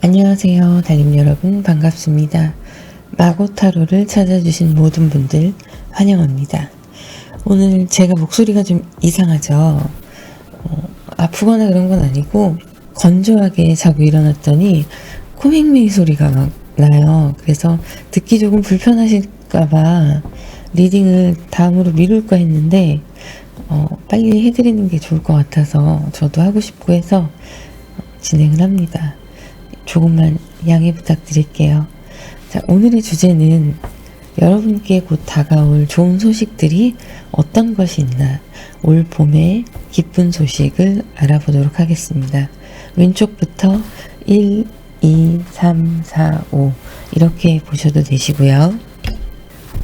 안녕하세요, 달님 여러분, 반갑습니다. 마고타로를 찾아주신 모든 분들 환영합니다. 오늘 제가 목소리가 좀 이상하죠? 아프거나 그런 건 아니고 건조하게 자고 일어났더니 코맹맹이 소리가 막 나요. 그래서 듣기 조금 불편하실까봐 리딩을 다음으로 미룰까 했는데 빨리 해드리는 게 좋을 것 같아서 저도 하고 싶고 해서 진행을 합니다. 조금만 양해 부탁드릴게요. 자, 오늘의 주제는 여러분께 곧 다가올 좋은 소식들이 어떤 것이 있나, 올 봄의 기쁜 소식을 알아보도록 하겠습니다. 왼쪽부터 1, 2, 3, 4, 5 이렇게 보셔도 되시고요.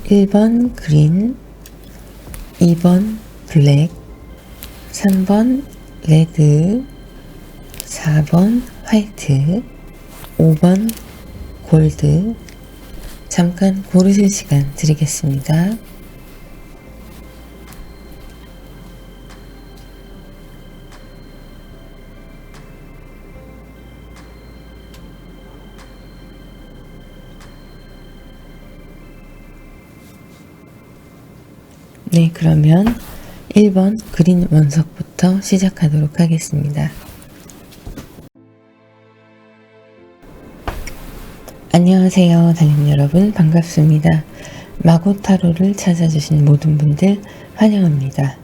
1번 그린, 2번 블랙, 3번 레드, 4번 화이트, 5번 골드. 잠깐 고르실 시간 드리겠습니다. 네, 그러면 1번 그린 원석부터 시작하도록 하겠습니다. 안녕하세요, 달님 여러분, 반갑습니다. 마고타로를 찾아주신 모든 분들 환영합니다.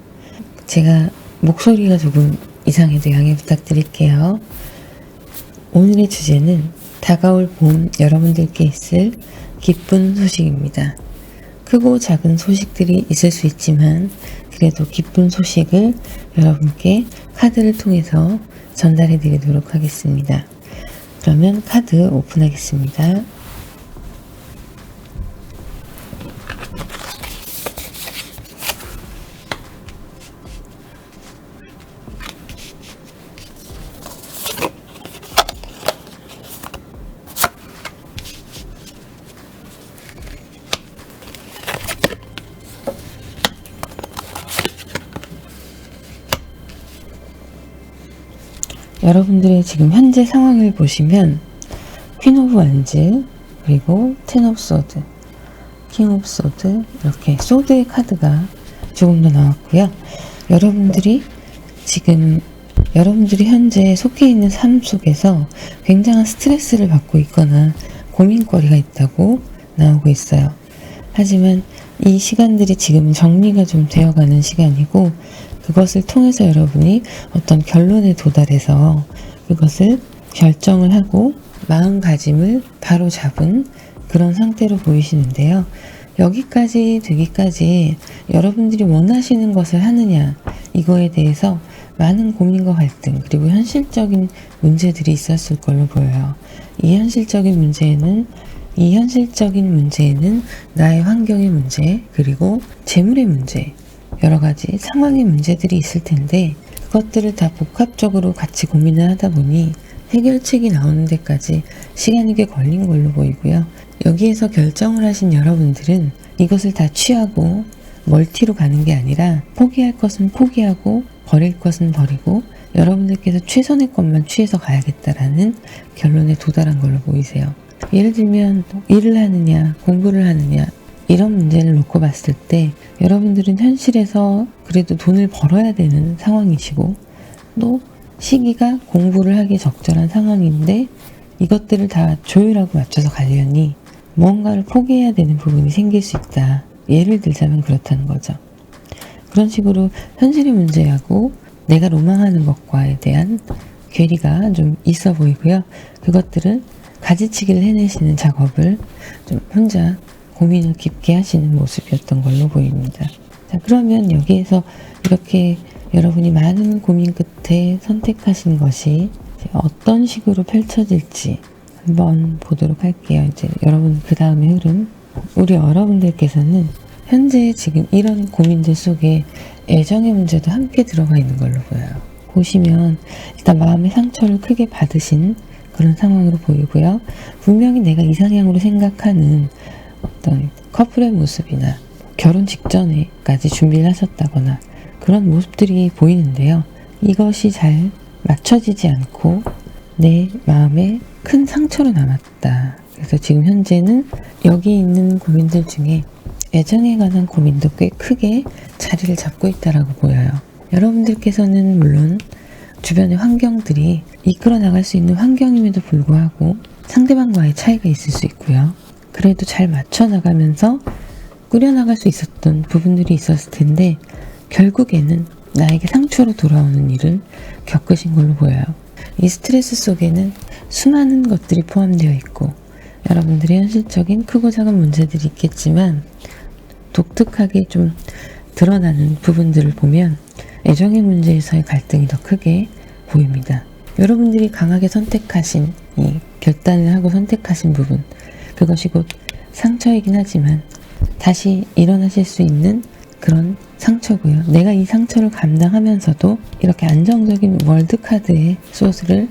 제가 목소리가 조금 이상해도 양해 부탁드릴게요. 오늘의 주제는 다가올 봄 여러분들께 있을 기쁜 소식입니다. 크고 작은 소식들이 있을 수 있지만 그래도 기쁜 소식을 여러분께 카드를 통해서 전달해 드리도록 하겠습니다. 그러면 카드 오픈하겠습니다. 여러분들의 지금 현재 상황을 보시면 퀸 오브 완즈, 그리고 텐 오브 소드, 킹 오브 소드, 이렇게 소드의 카드가 조금 더 나왔고요. 여러분들이 현재 속해 있는 삶 속에서 굉장한 스트레스를 받고 있거나 고민거리가 있다고 나오고 있어요. 하지만 이 시간들이 지금 정리가 좀 되어가는 시간이고, 그것을 통해서 여러분이 어떤 결론에 도달해서 그것을 결정을 하고 마음가짐을 바로 잡은 그런 상태로 보이시는데요. 여기까지 되기까지 여러분들이 원하시는 것을 하느냐, 이거에 대해서 많은 고민과 갈등, 그리고 현실적인 문제들이 있었을 걸로 보여요. 이 현실적인 문제에는 나의 환경의 문제, 그리고 재물의 문제, 여러 가지 상황의 문제들이 있을 텐데, 그것들을 다 복합적으로 같이 고민을 하다 보니 해결책이 나오는 데까지 시간이 꽤 걸린 걸로 보이고요. 여기에서 결정을 하신 여러분들은 이것을 다 취하고 멀티로 가는 게 아니라 포기할 것은 포기하고 버릴 것은 버리고 여러분들께서 최선의 것만 취해서 가야겠다라는 결론에 도달한 걸로 보이세요. 예를 들면 일을 하느냐, 공부를 하느냐, 이런 문제를 놓고 봤을 때 여러분들은 현실에서 그래도 돈을 벌어야 되는 상황이시고, 또 시기가 공부를 하기 적절한 상황인데 이것들을 다 조율하고 맞춰서 가려니 무언가를 포기해야 되는 부분이 생길 수 있다. 예를 들자면 그렇다는 거죠. 그런 식으로 현실의 문제하고 내가 로망하는 것과에 대한 괴리가 좀 있어 보이고요. 그것들을 가지치기를 해내시는 작업을 좀 혼자 고민을 깊게 하시는 모습이었던 걸로 보입니다. 자, 그러면 여기에서 이렇게 여러분이 많은 고민 끝에 선택하신 것이 어떤 식으로 펼쳐질지 한번 보도록 할게요. 이제 여러분 그 다음의 흐름, 우리 여러분들께서는 현재 지금 이런 고민들 속에 애정의 문제도 함께 들어가 있는 걸로 보여요. 보시면 일단 마음의 상처를 크게 받으신 그런 상황으로 보이고요. 분명히 내가 이상향으로 생각하는 어떤 커플의 모습이나 결혼 직전에까지 준비를 하셨다거나 그런 모습들이 보이는데요. 이것이 잘 맞춰지지 않고 내 마음에 큰 상처로 남았다. 그래서 지금 현재는 여기 있는 고민들 중에 애정에 관한 고민도 꽤 크게 자리를 잡고 있다라고 보여요. 여러분들께서는 물론 주변의 환경들이 이끌어 나갈 수 있는 환경임에도 불구하고 상대방과의 차이가 있을 수 있고요. 그래도 잘 맞춰 나가면서 꾸려나갈 수 있었던 부분들이 있었을 텐데 결국에는 나에게 상처로 돌아오는 일을 겪으신 걸로 보여요. 이 스트레스 속에는 수많은 것들이 포함되어 있고 여러분들의 현실적인 크고 작은 문제들이 있겠지만 독특하게 좀 드러나는 부분들을 보면 애정의 문제에서의 갈등이 더 크게 보입니다. 여러분들이 강하게 선택하신 이 결단을 하고 선택하신 부분, 그것이 곧 상처이긴 하지만 다시 일어나실 수 있는 그런 상처고요. 내가 이 상처를 감당하면서도 이렇게 안정적인 월드카드의 소스를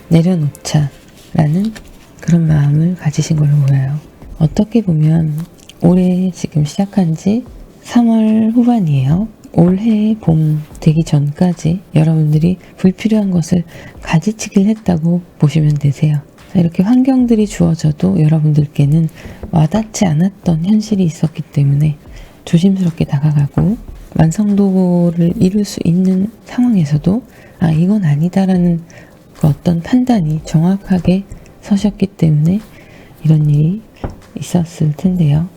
내려놓자라는 그런 마음을 가지신 걸로 보여요. 어떻게 보면 올해 지금 시작한 지 3월 후반이에요. 올해 봄 되기 전까지 여러분들이 불필요한 것을 가지치기를 했다고 보시면 되세요. 이렇게 환경들이 주어져도 여러분들께는 와닿지 않았던 현실이 있었기 때문에 조심스럽게 다가가고 완성도를 이룰 수 있는 상황에서도 이건 아니다라는 그 어떤 판단이 정확하게 서셨기 때문에 이런 일이 있었을 텐데요.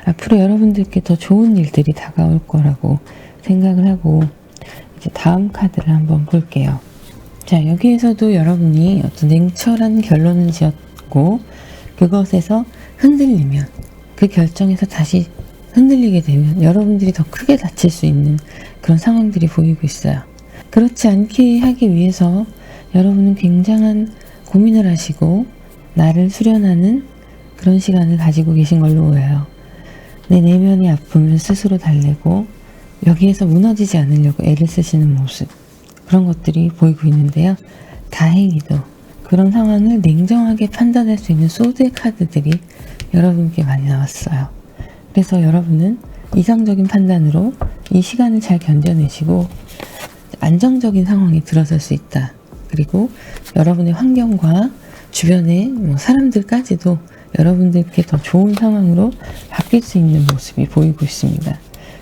앞으로 여러분들께 더 좋은 일들이 다가올 거라고 생각을 하고 이제 다음 카드를 한번 볼게요. 자, 여기에서도 여러분이 어떤 냉철한 결론을 지었고 그것에서 흔들리면 그 결정에서 다시 흔들리게 되면 여러분들이 더 크게 다칠 수 있는 그런 상황들이 보이고 있어요. 그렇지 않게 하기 위해서 여러분은 굉장한 고민을 하시고 나를 수련하는 그런 시간을 가지고 계신 걸로 보여요. 내 내면의 아픔을 스스로 달래고 여기에서 무너지지 않으려고 애를 쓰시는 모습, 그런 것들이 보이고 있는데요. 다행히도 그런 상황을 냉정하게 판단할 수 있는 소드의 카드들이 여러분께 많이 나왔어요. 그래서 여러분은 이성적인 판단으로 이 시간을 잘 견뎌내시고 안정적인 상황에 들어설 수 있다. 그리고 여러분의 환경과 주변의 사람들까지도 여러분들께 더 좋은 상황으로 바뀔 수 있는 모습이 보이고 있습니다.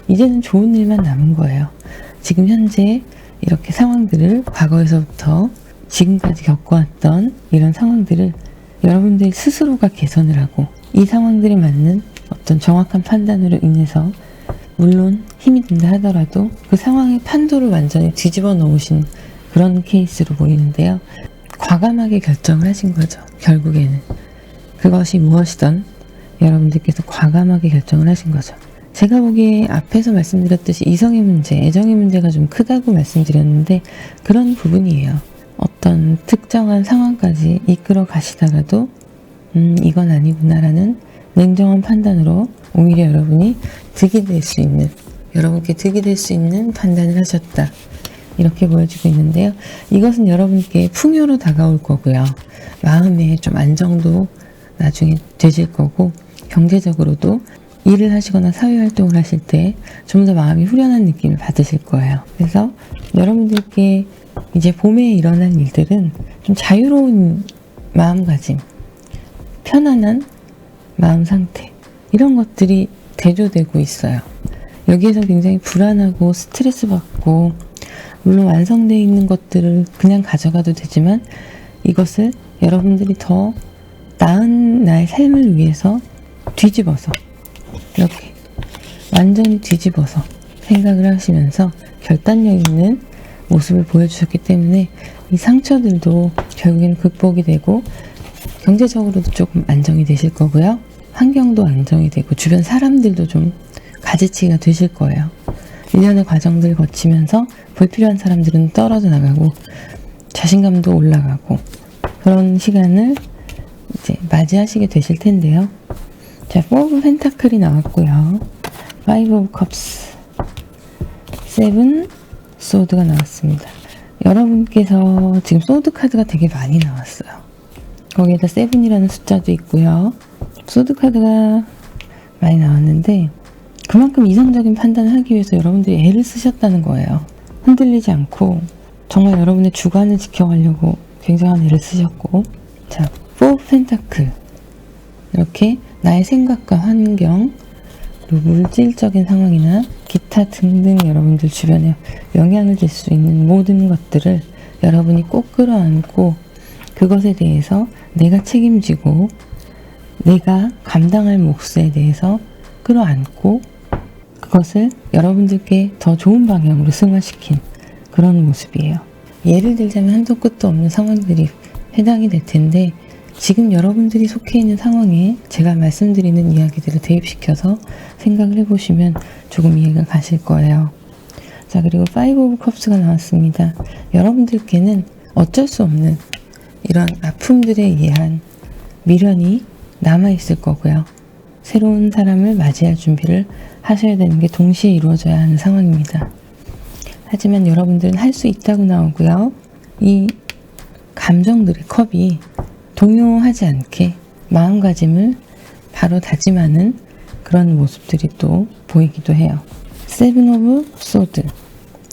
이제는 좋은 일만 남은 거예요. 지금 현재 이렇게 상황들을 과거에서부터 지금까지 겪어왔던 이런 상황들을 여러분들 스스로가 개선을 하고 이 상황들에 맞는 어떤 정확한 판단으로 인해서 물론 힘이 든다 하더라도 그 상황의 판도를 완전히 뒤집어 놓으신 그런 케이스로 보이는데요. 과감하게 결정을 하신 거죠. 결국에는 그것이 무엇이든 여러분들께서 과감하게 결정을 하신 거죠. 제가 보기에 앞에서 말씀드렸듯이 이성의 문제, 애정의 문제가 좀 크다고 말씀드렸는데 그런 부분이에요. 어떤 특정한 상황까지 이끌어 가시다가도 이건 아니구나라는 냉정한 판단으로 오히려 여러분이 득이 될 수 있는, 여러분께 득이 될 수 있는 판단을 하셨다. 이렇게 보여지고 있는데요. 이것은 여러분께 풍요로 다가올 거고요. 마음에 좀 안정도 나중에 되실 거고 경제적으로도 일을 하시거나 사회활동을 하실 때 좀 더 마음이 후련한 느낌을 받으실 거예요. 그래서 여러분들께 이제 봄에 일어난 일들은 좀 자유로운 마음가짐, 편안한 마음 상태, 이런 것들이 대조되고 있어요. 여기에서 굉장히 불안하고 스트레스 받고 물론 완성되어 있는 것들을 그냥 가져가도 되지만 이것을 여러분들이 더 나은 나의 삶을 위해서 뒤집어서 이렇게 완전히 뒤집어서 생각을 하시면서 결단력 있는 모습을 보여주셨기 때문에 이 상처들도 결국에는 극복이 되고 경제적으로도 조금 안정이 되실 거고요. 환경도 안정이 되고 주변 사람들도 좀 가지치기가 되실 거예요. 일련의 과정들을 거치면서 불필요한 사람들은 떨어져 나가고 자신감도 올라가고 그런 시간을 이제 맞이하시게 되실 텐데요. 자, 4 오브 펜타클이 나왔고요. 5 오브 컵스, 7 소드가 나왔습니다. 여러분께서 지금 소드 카드가 되게 많이 나왔어요. 거기에다 7이라는 숫자도 있고요. 소드 카드가 많이 나왔는데 그만큼 이성적인 판단을 하기 위해서 여러분들이 애를 쓰셨다는 거예요. 흔들리지 않고 정말 여러분의 주관을 지켜가려고 굉장한 애를 쓰셨고, 자, 4 포 펜타클. 이렇게 나의 생각과 환경, 그리고 물질적인 상황이나 기타 등등 여러분들 주변에 영향을 줄 수 있는 모든 것들을 여러분이 꼭 끌어안고 그것에 대해서 내가 책임지고 내가 감당할 몫에 대해서 끌어안고 그것을 여러분들께 더 좋은 방향으로 승화시킨 그런 모습이에요. 예를 들자면 한도 끝도 없는 상황들이 해당이 될 텐데 지금 여러분들이 속해 있는 상황에 제가 말씀드리는 이야기들을 대입시켜서 생각을 해보시면 조금 이해가 가실 거예요. 자, 그리고 5 오브 컵스가 나왔습니다. 여러분들께는 어쩔 수 없는 이런 아픔들에 의한 미련이 남아있을 거고요. 새로운 사람을 맞이할 준비를 하셔야 되는 게 동시에 이루어져야 하는 상황입니다. 하지만 여러분들은 할 수 있다고 나오고요. 이 감정들의 컵이 동요하지 않게 마음가짐을 바로 다짐하는 그런 모습들이 또 보이기도 해요. 세븐 오브 소드.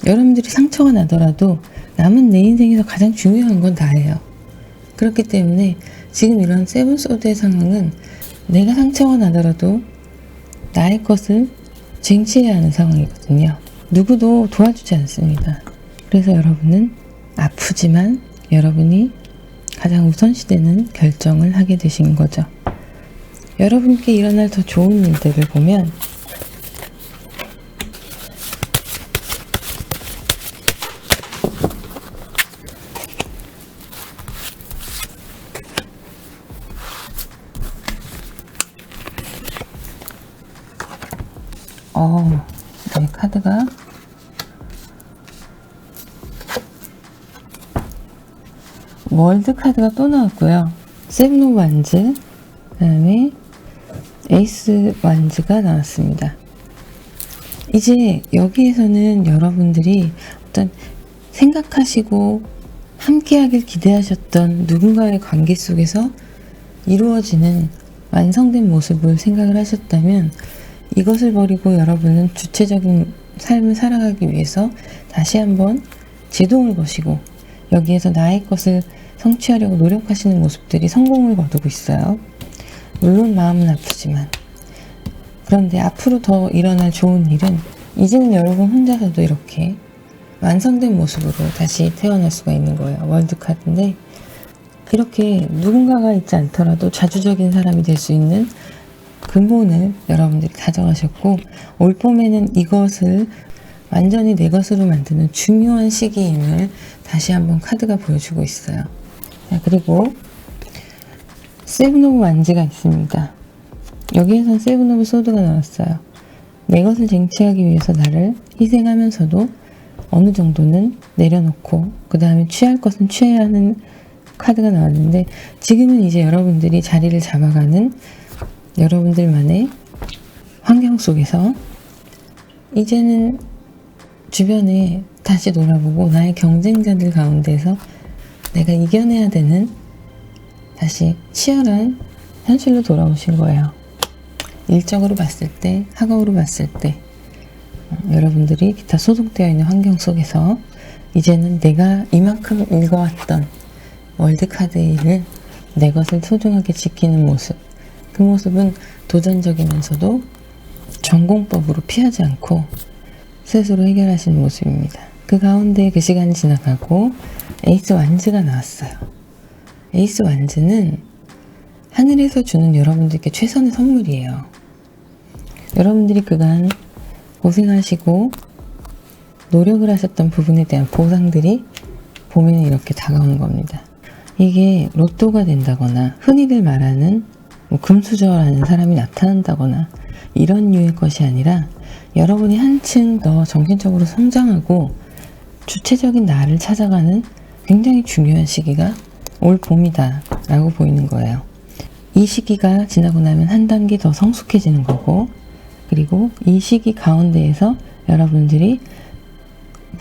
여러분들이 상처가 나더라도 남은 내 인생에서 가장 중요한 건 나예요. 그렇기 때문에 지금 이런 세븐 소드의 상황은 내가 상처가 나더라도 나의 것을 쟁취해야 하는 상황이거든요. 누구도 도와주지 않습니다. 그래서 여러분은 아프지만 여러분이 가장 우선시되는 결정을 하게 되신 거죠. 여러분께 일어날 더 좋은 일들을 보면 네, 카드가 월드 카드가 또 나왔고요. 세븐 오브 완즈, 그 다음에 에이스 완즈가 나왔습니다. 이제 여기에서는 여러분들이 어떤 생각하시고 함께하길 기대하셨던 누군가의 관계 속에서 이루어지는 완성된 모습을 생각을 하셨다면 이것을 버리고 여러분은 주체적인 삶을 살아가기 위해서 다시 한번 제동을 거시고 여기에서 나의 것을 성취하려고 노력하시는 모습들이 성공을 거두고 있어요. 물론 마음은 아프지만. 그런데 앞으로 더 일어날 좋은 일은 이제는 여러분 혼자서도 이렇게 완성된 모습으로 다시 태어날 수가 있는 거예요. 월드카드인데 이렇게 누군가가 있지 않더라도 자주적인 사람이 될 수 있는 근본을 여러분들이 다정하셨고 올 봄에는 이것을 완전히 내 것으로 만드는 중요한 시기임을 다시 한번 카드가 보여주고 있어요. 자, 그리고 세븐 오브 완즈가 있습니다. 여기에선 세븐 오브 소드가 나왔어요. 내 것을 쟁취하기 위해서 나를 희생하면서도 어느 정도는 내려놓고 그 다음에 취할 것은 취해야 하는 카드가 나왔는데 지금은 이제 여러분들이 자리를 잡아가는 여러분들만의 환경 속에서 이제는 주변에 다시 돌아보고 나의 경쟁자들 가운데서 내가 이겨내야 되는 다시 치열한 현실로 돌아오신 거예요. 일적으로 봤을 때, 학업으로 봤을 때 여러분들이 기타 소속되어 있는 환경 속에서 이제는 내가 이만큼 읽어왔던 월드카드의 일을 내 것을 소중하게 지키는 모습, 그 모습은 도전적이면서도 전공법으로 피하지 않고 스스로 해결하시는 모습입니다. 그 가운데 그 시간이 지나가고 에이스 완즈가 나왔어요. 에이스 완즈는 하늘에서 주는 여러분들께 최선의 선물이에요. 여러분들이 그간 고생하시고 노력을 하셨던 부분에 대한 보상들이 봄에는 이렇게 다가오는 겁니다. 이게 로또가 된다거나 흔히들 말하는 금수저라는 사람이 나타난다거나 이런 류의 것이 아니라 여러분이 한층 더 정신적으로 성장하고 주체적인 나를 찾아가는 굉장히 중요한 시기가 올 봄이다 라고 보이는 거예요. 이 시기가 지나고 나면 한 단계 더 성숙해지는 거고 그리고 이 시기 가운데에서 여러분들이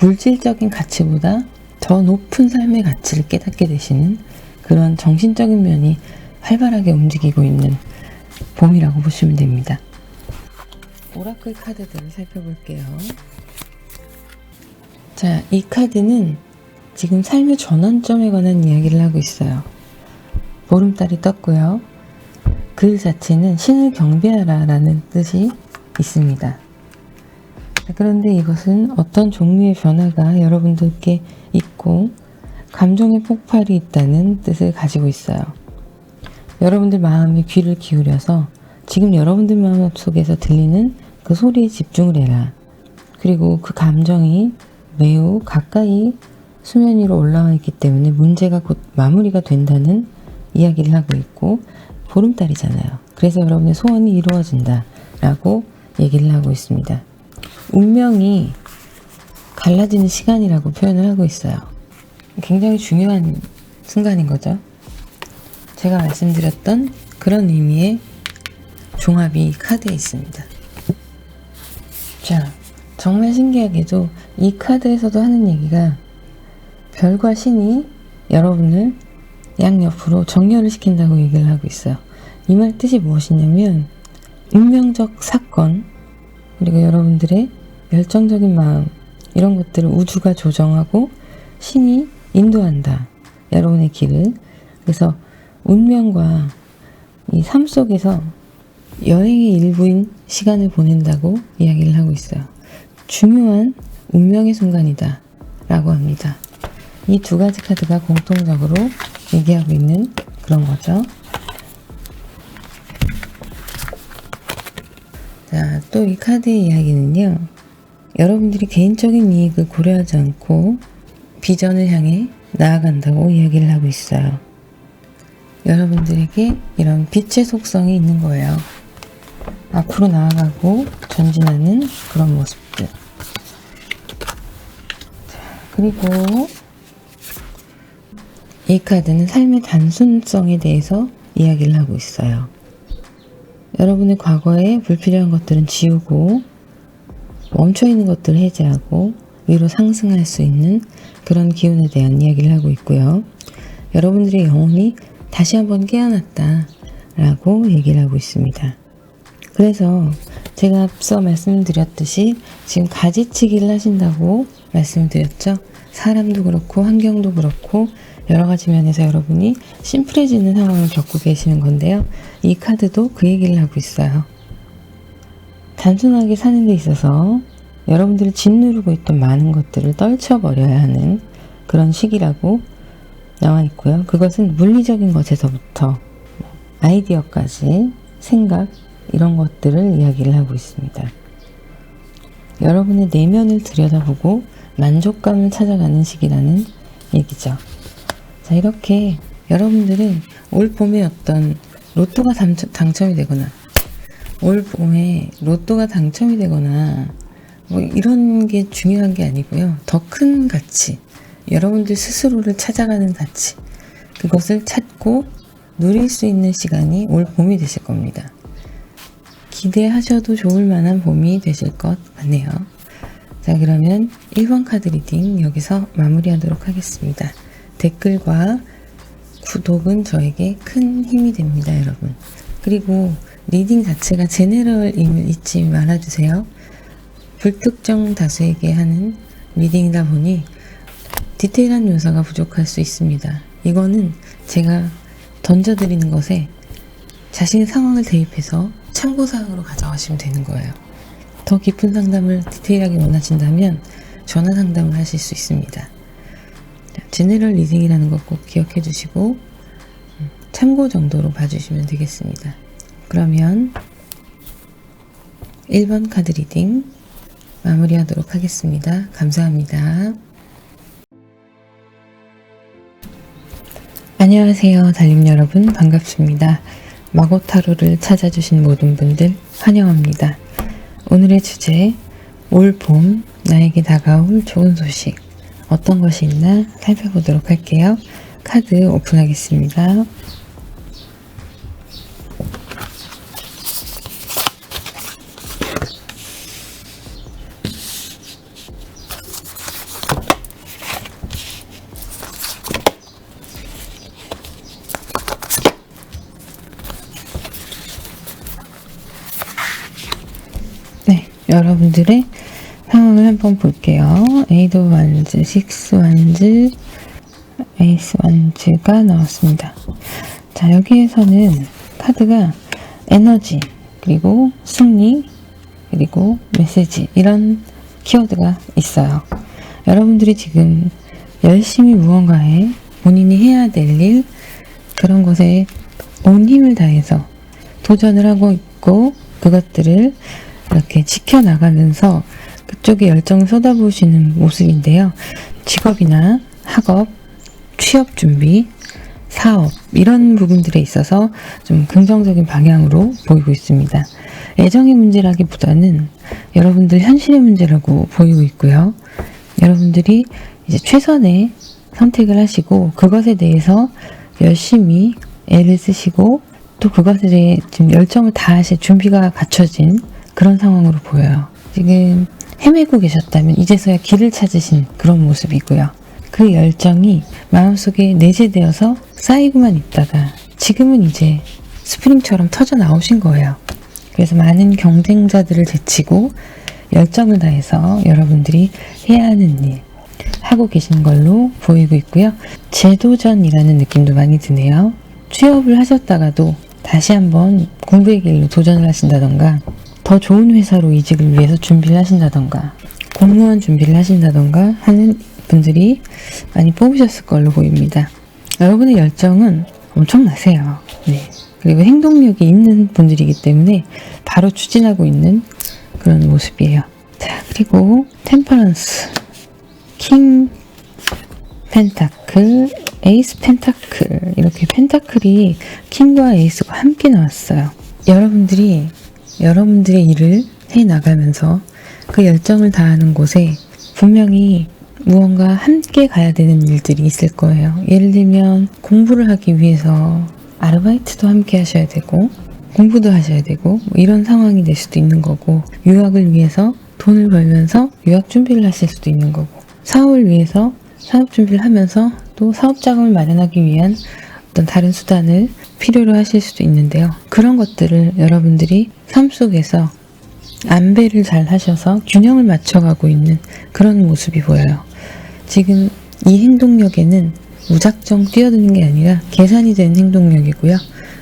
물질적인 가치보다 더 높은 삶의 가치를 깨닫게 되시는 그런 정신적인 면이 활발하게 움직이고 있는 봄이라고 보시면 됩니다. 오라클 카드들을 살펴볼게요. 자, 이 카드는 지금 삶의 전환점에 관한 이야기를 하고 있어요. 보름달이 떴고요. 글 자체는 신을 경배하라 라는 뜻이 있습니다. 그런데 이것은 어떤 종류의 변화가 여러분들께 있고 감정의 폭발이 있다는 뜻을 가지고 있어요. 여러분들 마음에 귀를 기울여서 지금 여러분들 마음 속에서 들리는 그 소리에 집중을 해라. 그리고 그 감정이 매우 가까이 수면 위로 올라와 있기 때문에 문제가 곧 마무리가 된다는 이야기를 하고 있고, 보름달이잖아요. 그래서 여러분의 소원이 이루어진다 라고 얘기를 하고 있습니다. 운명이 갈라지는 시간이라고 표현을 하고 있어요. 굉장히 중요한 순간인 거죠. 제가 말씀드렸던 그런 의미의 종합이 카드에 있습니다. 자, 정말 신기하게도 이 카드에서도 하는 얘기가 별과 신이 여러분을 양옆으로 정렬을 시킨다고 얘기를 하고 있어요. 이 말 뜻이 무엇이냐면 운명적 사건, 그리고 여러분들의 열정적인 마음, 이런 것들을 우주가 조정하고 신이 인도한다. 여러분의 길을. 그래서 운명과 이 삶 속에서 여행의 일부인 시간을 보낸다고 이야기를 하고 있어요. 중요한 운명의 순간이다 라고 합니다. 이 두 가지 카드가 공통적으로 얘기하고 있는 그런 거죠. 자, 또 이 카드의 이야기는요, 여러분들이 개인적인 이익을 고려하지 않고 비전을 향해 나아간다고 이야기를 하고 있어요. 여러분들에게 이런 빛의 속성이 있는 거예요. 앞으로 나아가고 전진하는 그런 모습들. 그리고 이 카드는 삶의 단순성에 대해서 이야기를 하고 있어요. 여러분의 과거에 불필요한 것들은 지우고 멈춰있는 것들을 해제하고 위로 상승할 수 있는 그런 기운에 대한 이야기를 하고 있고요. 여러분들의 영혼이 다시 한번 깨어났다 라고 얘기를 하고 있습니다. 그래서 제가 앞서 말씀드렸듯이 지금 가지치기를 하신다고 말씀드렸죠. 사람도 그렇고 환경도 그렇고 여러 가지 면에서 여러분이 심플해지는 상황을 겪고 계시는 건데요. 이 카드도 그 얘기를 하고 있어요. 단순하게 사는 데 있어서 여러분들이 짓누르고 있던 많은 것들을 떨쳐버려야 하는 그런 시기라고 나와 있고요. 그것은 물리적인 것에서부터 아이디어까지 생각, 이런 것들을 이야기를 하고 있습니다. 여러분의 내면을 들여다보고 만족감을 찾아가는 시기라는 얘기죠. 자, 이렇게 여러분들은 올 봄에 어떤 로또가 당첨이 되거나 올 봄에 로또가 당첨이 되거나 뭐 이런 게 중요한 게 아니고요. 더 큰 가치, 여러분들 스스로를 찾아가는 가치, 그것을 찾고 누릴 수 있는 시간이 올 봄이 되실 겁니다. 기대하셔도 좋을 만한 봄이 되실 것 같네요. 자, 그러면 1번 카드 리딩 여기서 마무리하도록 하겠습니다. 댓글과 구독은 저에게 큰 힘이 됩니다, 여러분. 그리고 리딩 자체가 제네럴임을 잊지 말아주세요. 불특정 다수에게 하는 리딩이다 보니 디테일한 묘사가 부족할 수 있습니다. 이거는 제가 던져드리는 것에 자신의 상황을 대입해서 참고사항으로 가져가시면 되는 거예요. 더 깊은 상담을 디테일하게 원하신다면 전화 상담을 하실 수 있습니다. 제네럴 리딩이라는 것 꼭 기억해 주시고 참고 정도로 봐주시면 되겠습니다. 그러면 1번 카드 리딩 마무리하도록 하겠습니다. 감사합니다. 안녕하세요, 달님 여러분, 반갑습니다. 마고타로를 찾아주신 모든 분들 환영합니다. 오늘의 주제, 올 봄 나에게 다가올 좋은 소식, 어떤 것이 있나 살펴보도록 할게요. 카드 오픈하겠습니다. 네, 여러분들의 상황을 한번 볼게요. 에이드 완즈, 식스 완즈, 에이스 완즈가 나왔습니다. 자, 여기에서는 카드가 에너지, 그리고 승리, 그리고 메시지, 이런 키워드가 있어요. 여러분들이 지금 열심히 무언가에 본인이 해야 될 일, 그런 것에 온 힘을 다해서 도전을 하고 있고, 그것들을 이렇게 지켜나가면서 그쪽에 열정을 쏟아부으시는 모습인데요. 직업이나 학업, 취업 준비, 사업, 이런 부분들에 있어서 좀 긍정적인 방향으로 보이고 있습니다. 애정의 문제라기보다는 여러분들 현실의 문제라고 보이고 있고요. 여러분들이 이제 최선의 선택을 하시고 그것에 대해서 열심히 애를 쓰시고 또 그것에 대해 지금 열정을 다하실 준비가 갖춰진 그런 상황으로 보여요. 지금 헤매고 계셨다면 이제서야 길을 찾으신 그런 모습이고요. 그 열정이 마음속에 내재되어서 쌓이고만 있다가 지금은 이제 스프링처럼 터져 나오신 거예요. 그래서 많은 경쟁자들을 제치고 열정을 다해서 여러분들이 해야 하는 일 하고 계신 걸로 보이고 있고요. 재도전이라는 느낌도 많이 드네요. 취업을 하셨다가도 다시 한번 공부의 길로 도전을 하신다던가, 더 좋은 회사로 이직을 위해서 준비를 하신다던가, 공무원 준비를 하신다던가 하는 분들이 많이 뽑으셨을 걸로 보입니다. 여러분의 열정은 엄청나세요. 네. 그리고 행동력이 있는 분들이기 때문에 바로 추진하고 있는 그런 모습이에요. 자, 그리고 템퍼런스, 킹 펜타클, 에이스 펜타클, 이렇게 펜타클이 킹과 에이스가 함께 나왔어요. 여러분들이 여러분들의 일을 해나가면서 그 열정을 다하는 곳에 분명히 무언가 함께 가야 되는 일들이 있을 거예요. 예를 들면 공부를 하기 위해서 아르바이트도 함께 하셔야 되고 공부도 하셔야 되고 뭐 이런 상황이 될 수도 있는 거고, 유학을 위해서 돈을 벌면서 유학 준비를 하실 수도 있는 거고, 사업을 위해서 사업 준비를 하면서 또 사업 자금을 마련하기 위한 어떤 다른 수단을 필요로 하실 수도 있는데요. 그런 것들을 여러분들이 삶 속에서 안배를 잘 하셔서 균형을 맞춰가고 있는 그런 모습이 보여요. 지금 이 행동력에는 무작정 뛰어드는 게 아니라 계산이 된 행동력이고요.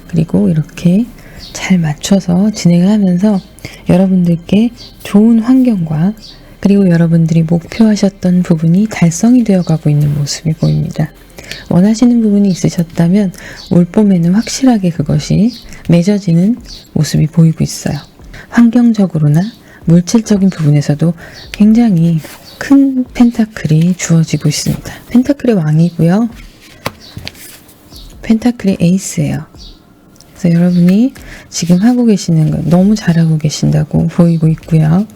그리고 이렇게 잘 맞춰서 진행을 하면서 여러분들께 좋은 환경과 그리고 여러분들이 목표하셨던 부분이 달성이 되어가고 있는 모습이 보입니다. 원하시는 부분이 있으셨다면 올 봄에는 확실하게 그것이 맺어지는 모습이 보이고 있어요. 환경적으로나 물질적인 부분에서도 굉장히 큰 펜타클이 주어지고 있습니다. 펜타클의 왕이고요. 펜타클의 에이스예요. 그래서 여러분이 지금 하고 계시는 거 너무 잘하고 계신다고 보이고 있고요.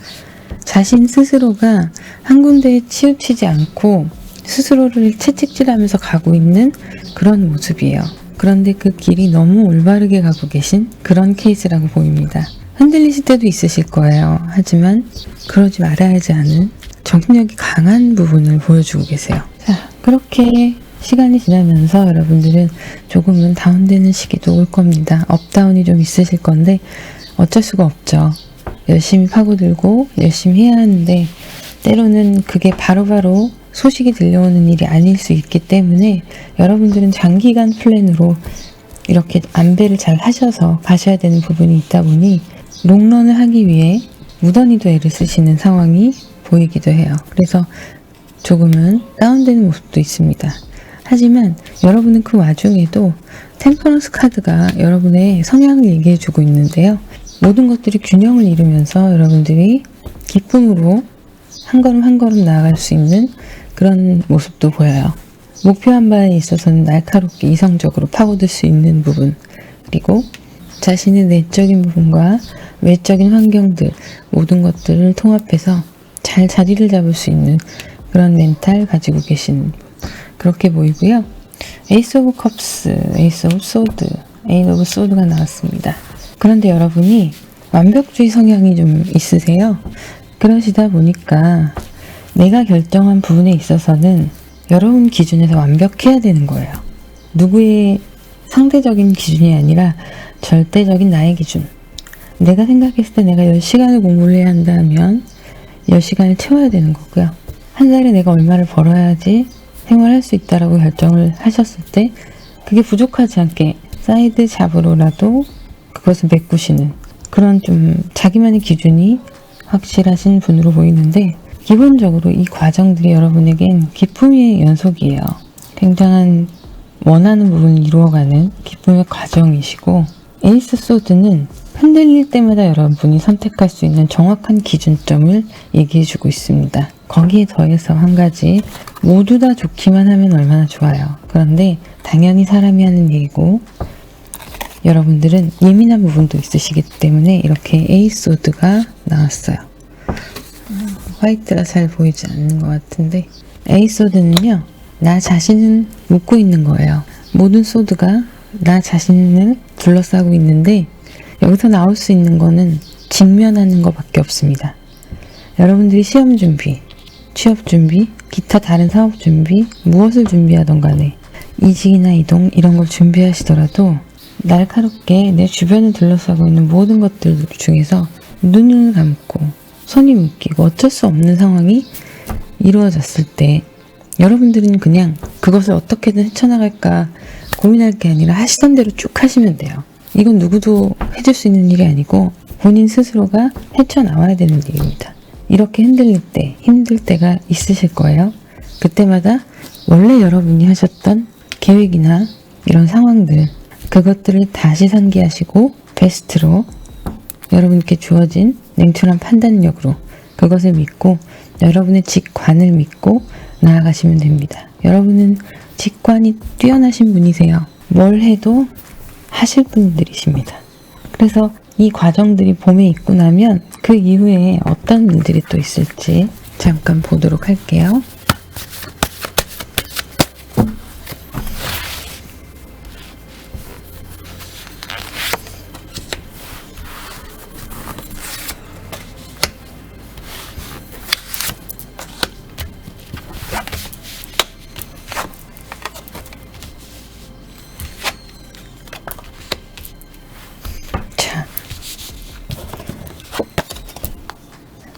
자신 스스로가 한 군데에 치우치지 않고 스스로를 채찍질하면서 가고 있는 그런 모습이에요. 그런데 그 길이 너무 올바르게 가고 계신 그런 케이스라고 보입니다. 흔들리실 때도 있으실 거예요. 하지만 그러지 말아야지 하는 정신력이 강한 부분을 보여주고 계세요. 자, 그렇게 시간이 지나면서 여러분들은 조금은 다운되는 시기도 올 겁니다. 업다운이 좀 있으실 건데 어쩔 수가 없죠. 열심히 파고들고 열심히 해야 하는데 때로는 그게 바로바로 소식이 들려오는 일이 아닐 수 있기 때문에 여러분들은 장기간 플랜으로 이렇게 안배를 잘 하셔서 가셔야 되는 부분이 있다 보니 롱런을 하기 위해 무던히도 애를 쓰시는 상황이 보이기도 해요. 그래서 조금은 다운되는 모습도 있습니다. 하지만 여러분은 그 와중에도 템퍼런스 카드가 여러분의 성향을 얘기해주고 있는데요. 모든 것들이 균형을 이루면서 여러분들이 기쁨으로 한 걸음 한 걸음 나아갈 수 있는 그런 모습도 보여요. 목표한 바에 있어서는 날카롭게 이성적으로 파고들 수 있는 부분, 그리고 자신의 내적인 부분과 외적인 환경들 모든 것들을 통합해서 잘 자리를 잡을 수 있는 그런 멘탈 가지고 계신 그렇게 보이고요. 에이스 오브 컵스, 에이스 오브 소드, 에이스 오브 소드가 나왔습니다. 그런데 여러분이 완벽주의 성향이 좀 있으세요. 그러시다 보니까 내가 결정한 부분에 있어서는 여러분 기준에서 완벽해야 되는 거예요. 누구의 상대적인 기준이 아니라 절대적인 나의 기준. 내가 생각했을 때 내가 10시간을 공부를 해야 한다면 10시간을 채워야 되는 거고요. 한 달에 내가 얼마를 벌어야지 생활할 수 있다라고 결정을 하셨을 때 그게 부족하지 않게 사이드 잡으로라도 그것을 메꾸시는 그런 좀 자기만의 기준이 확실하신 분으로 보이는데, 기본적으로 이 과정들이 여러분에겐 기쁨의 연속이에요. 굉장한 원하는 부분을 이루어가는 기쁨의 과정이시고, 에이스 소드는 흔들릴 때마다 여러분이 선택할 수 있는 정확한 기준점을 얘기해주고 있습니다. 거기에 더해서 한 가지, 모두 다 좋기만 하면 얼마나 좋아요. 그런데 당연히 사람이 하는 얘기고, 여러분들은 예민한 부분도 있으시기 때문에 이렇게 에이스 소드가 나왔어요. 화이트라 잘 보이지 않는 것 같은데, 에이스 소드는요, 나 자신을 묻고 있는 거예요. 모든 소드가 나 자신을 둘러싸고 있는데, 여기서 나올 수 있는 거는 직면하는 것밖에 없습니다. 여러분들이 시험 준비, 취업 준비, 기타 다른 사업 준비, 무엇을 준비하던 간에 이직이나 이동 이런 걸 준비하시더라도 날카롭게 내 주변을 둘러싸고 있는 모든 것들 중에서 눈을 감고 손이 묶이고 어쩔 수 없는 상황이 이루어졌을 때, 여러분들은 그냥 그것을 어떻게든 헤쳐나갈까 고민할 게 아니라 하시던 대로 쭉 하시면 돼요. 이건 누구도 해줄 수 있는 일이 아니고 본인 스스로가 헤쳐나와야 되는 일입니다. 이렇게 흔들릴 때, 힘들 때가 있으실 거예요. 그때마다 원래 여러분이 하셨던 계획이나 이런 상황들, 그것들을 다시 상기하시고 베스트로 여러분께 주어진 냉철한 판단력으로 그것을 믿고 여러분의 직관을 믿고 나아가시면 됩니다. 여러분은 직관이 뛰어나신 분이세요. 뭘 해도 하실 분들이십니다. 그래서 이 과정들이 봄에 있고 나면 그 이후에 어떤 일들이 또 있을지 잠깐 보도록 할게요.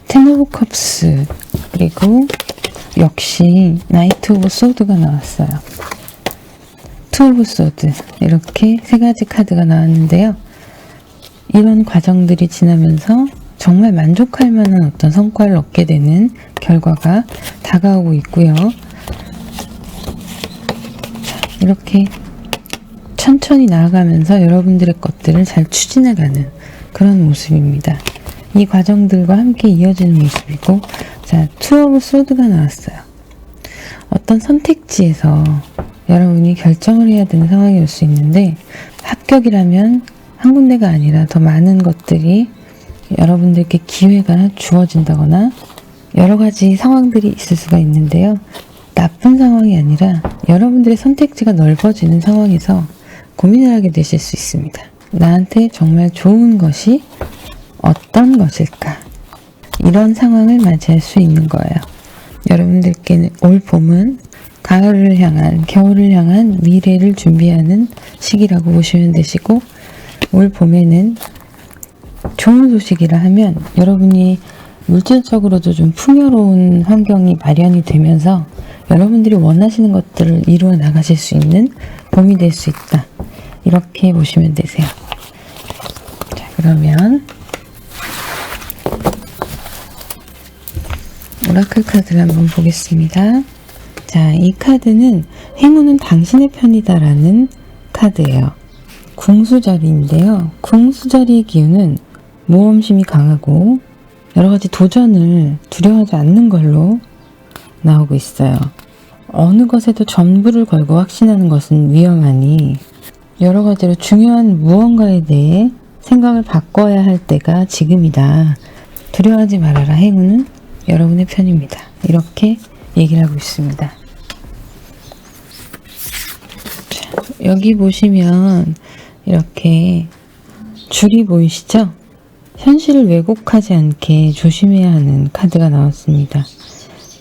텐 오브 컵스, 그리고 역시 나이트 오브 소드가 나왔어요. 투 오브 소드, 이렇게 세 가지 카드가 나왔는데요. 이런 과정들이 지나면서 정말 만족할 만한 어떤 성과를 얻게 되는 결과가 다가오고 있고요. 이렇게 천천히 나아가면서 여러분들의 것들을 잘 추진해가는 그런 모습입니다. 이 과정들과 함께 이어지는 모습이고, 자, 투 오브 소드가 나왔어요. 어떤 선택지에서 여러분이 결정을 해야 되는 상황이 올 수 있는데, 합격이라면 한 군데가 아니라 더 많은 것들이 여러분들께 기회가 주어진다거나 여러 가지 상황들이 있을 수가 있는데요. 나쁜 상황이 아니라 여러분들의 선택지가 넓어지는 상황에서 고민을 하게 되실 수 있습니다. 나한테 정말 좋은 것이 어떤 것일까? 이런 상황을 맞이할 수 있는 거예요. 여러분들께는 올 봄은 가을을 향한, 겨울을 향한 미래를 준비하는 시기라고 보시면 되시고, 올 봄에는 좋은 소식이라 하면 여러분이 물질적으로도 좀 풍요로운 환경이 마련이 되면서 여러분들이 원하시는 것들을 이루어 나가실 수 있는 봄이 될 수 있다. 이렇게 보시면 되세요. 자, 그러면 오라클 카드를 한번 보겠습니다. 자, 이 카드는 행운은 당신의 편이다라는 카드예요. 궁수자리인데요. 궁수자리의 기운은 모험심이 강하고 여러가지 도전을 두려워하지 않는 걸로 나오고 있어요. 어느 것에도 전부를 걸고 확신하는 것은 위험하니 여러가지로 중요한 무언가에 대해 생각을 바꿔야 할 때가 지금이다. 두려워하지 말아라. 행운은 여러분의 편입니다. 이렇게 얘기를 하고 있습니다. 자, 여기 보시면 이렇게 줄이 보이시죠? 현실을 왜곡하지 않게 조심해야 하는 카드가 나왔습니다.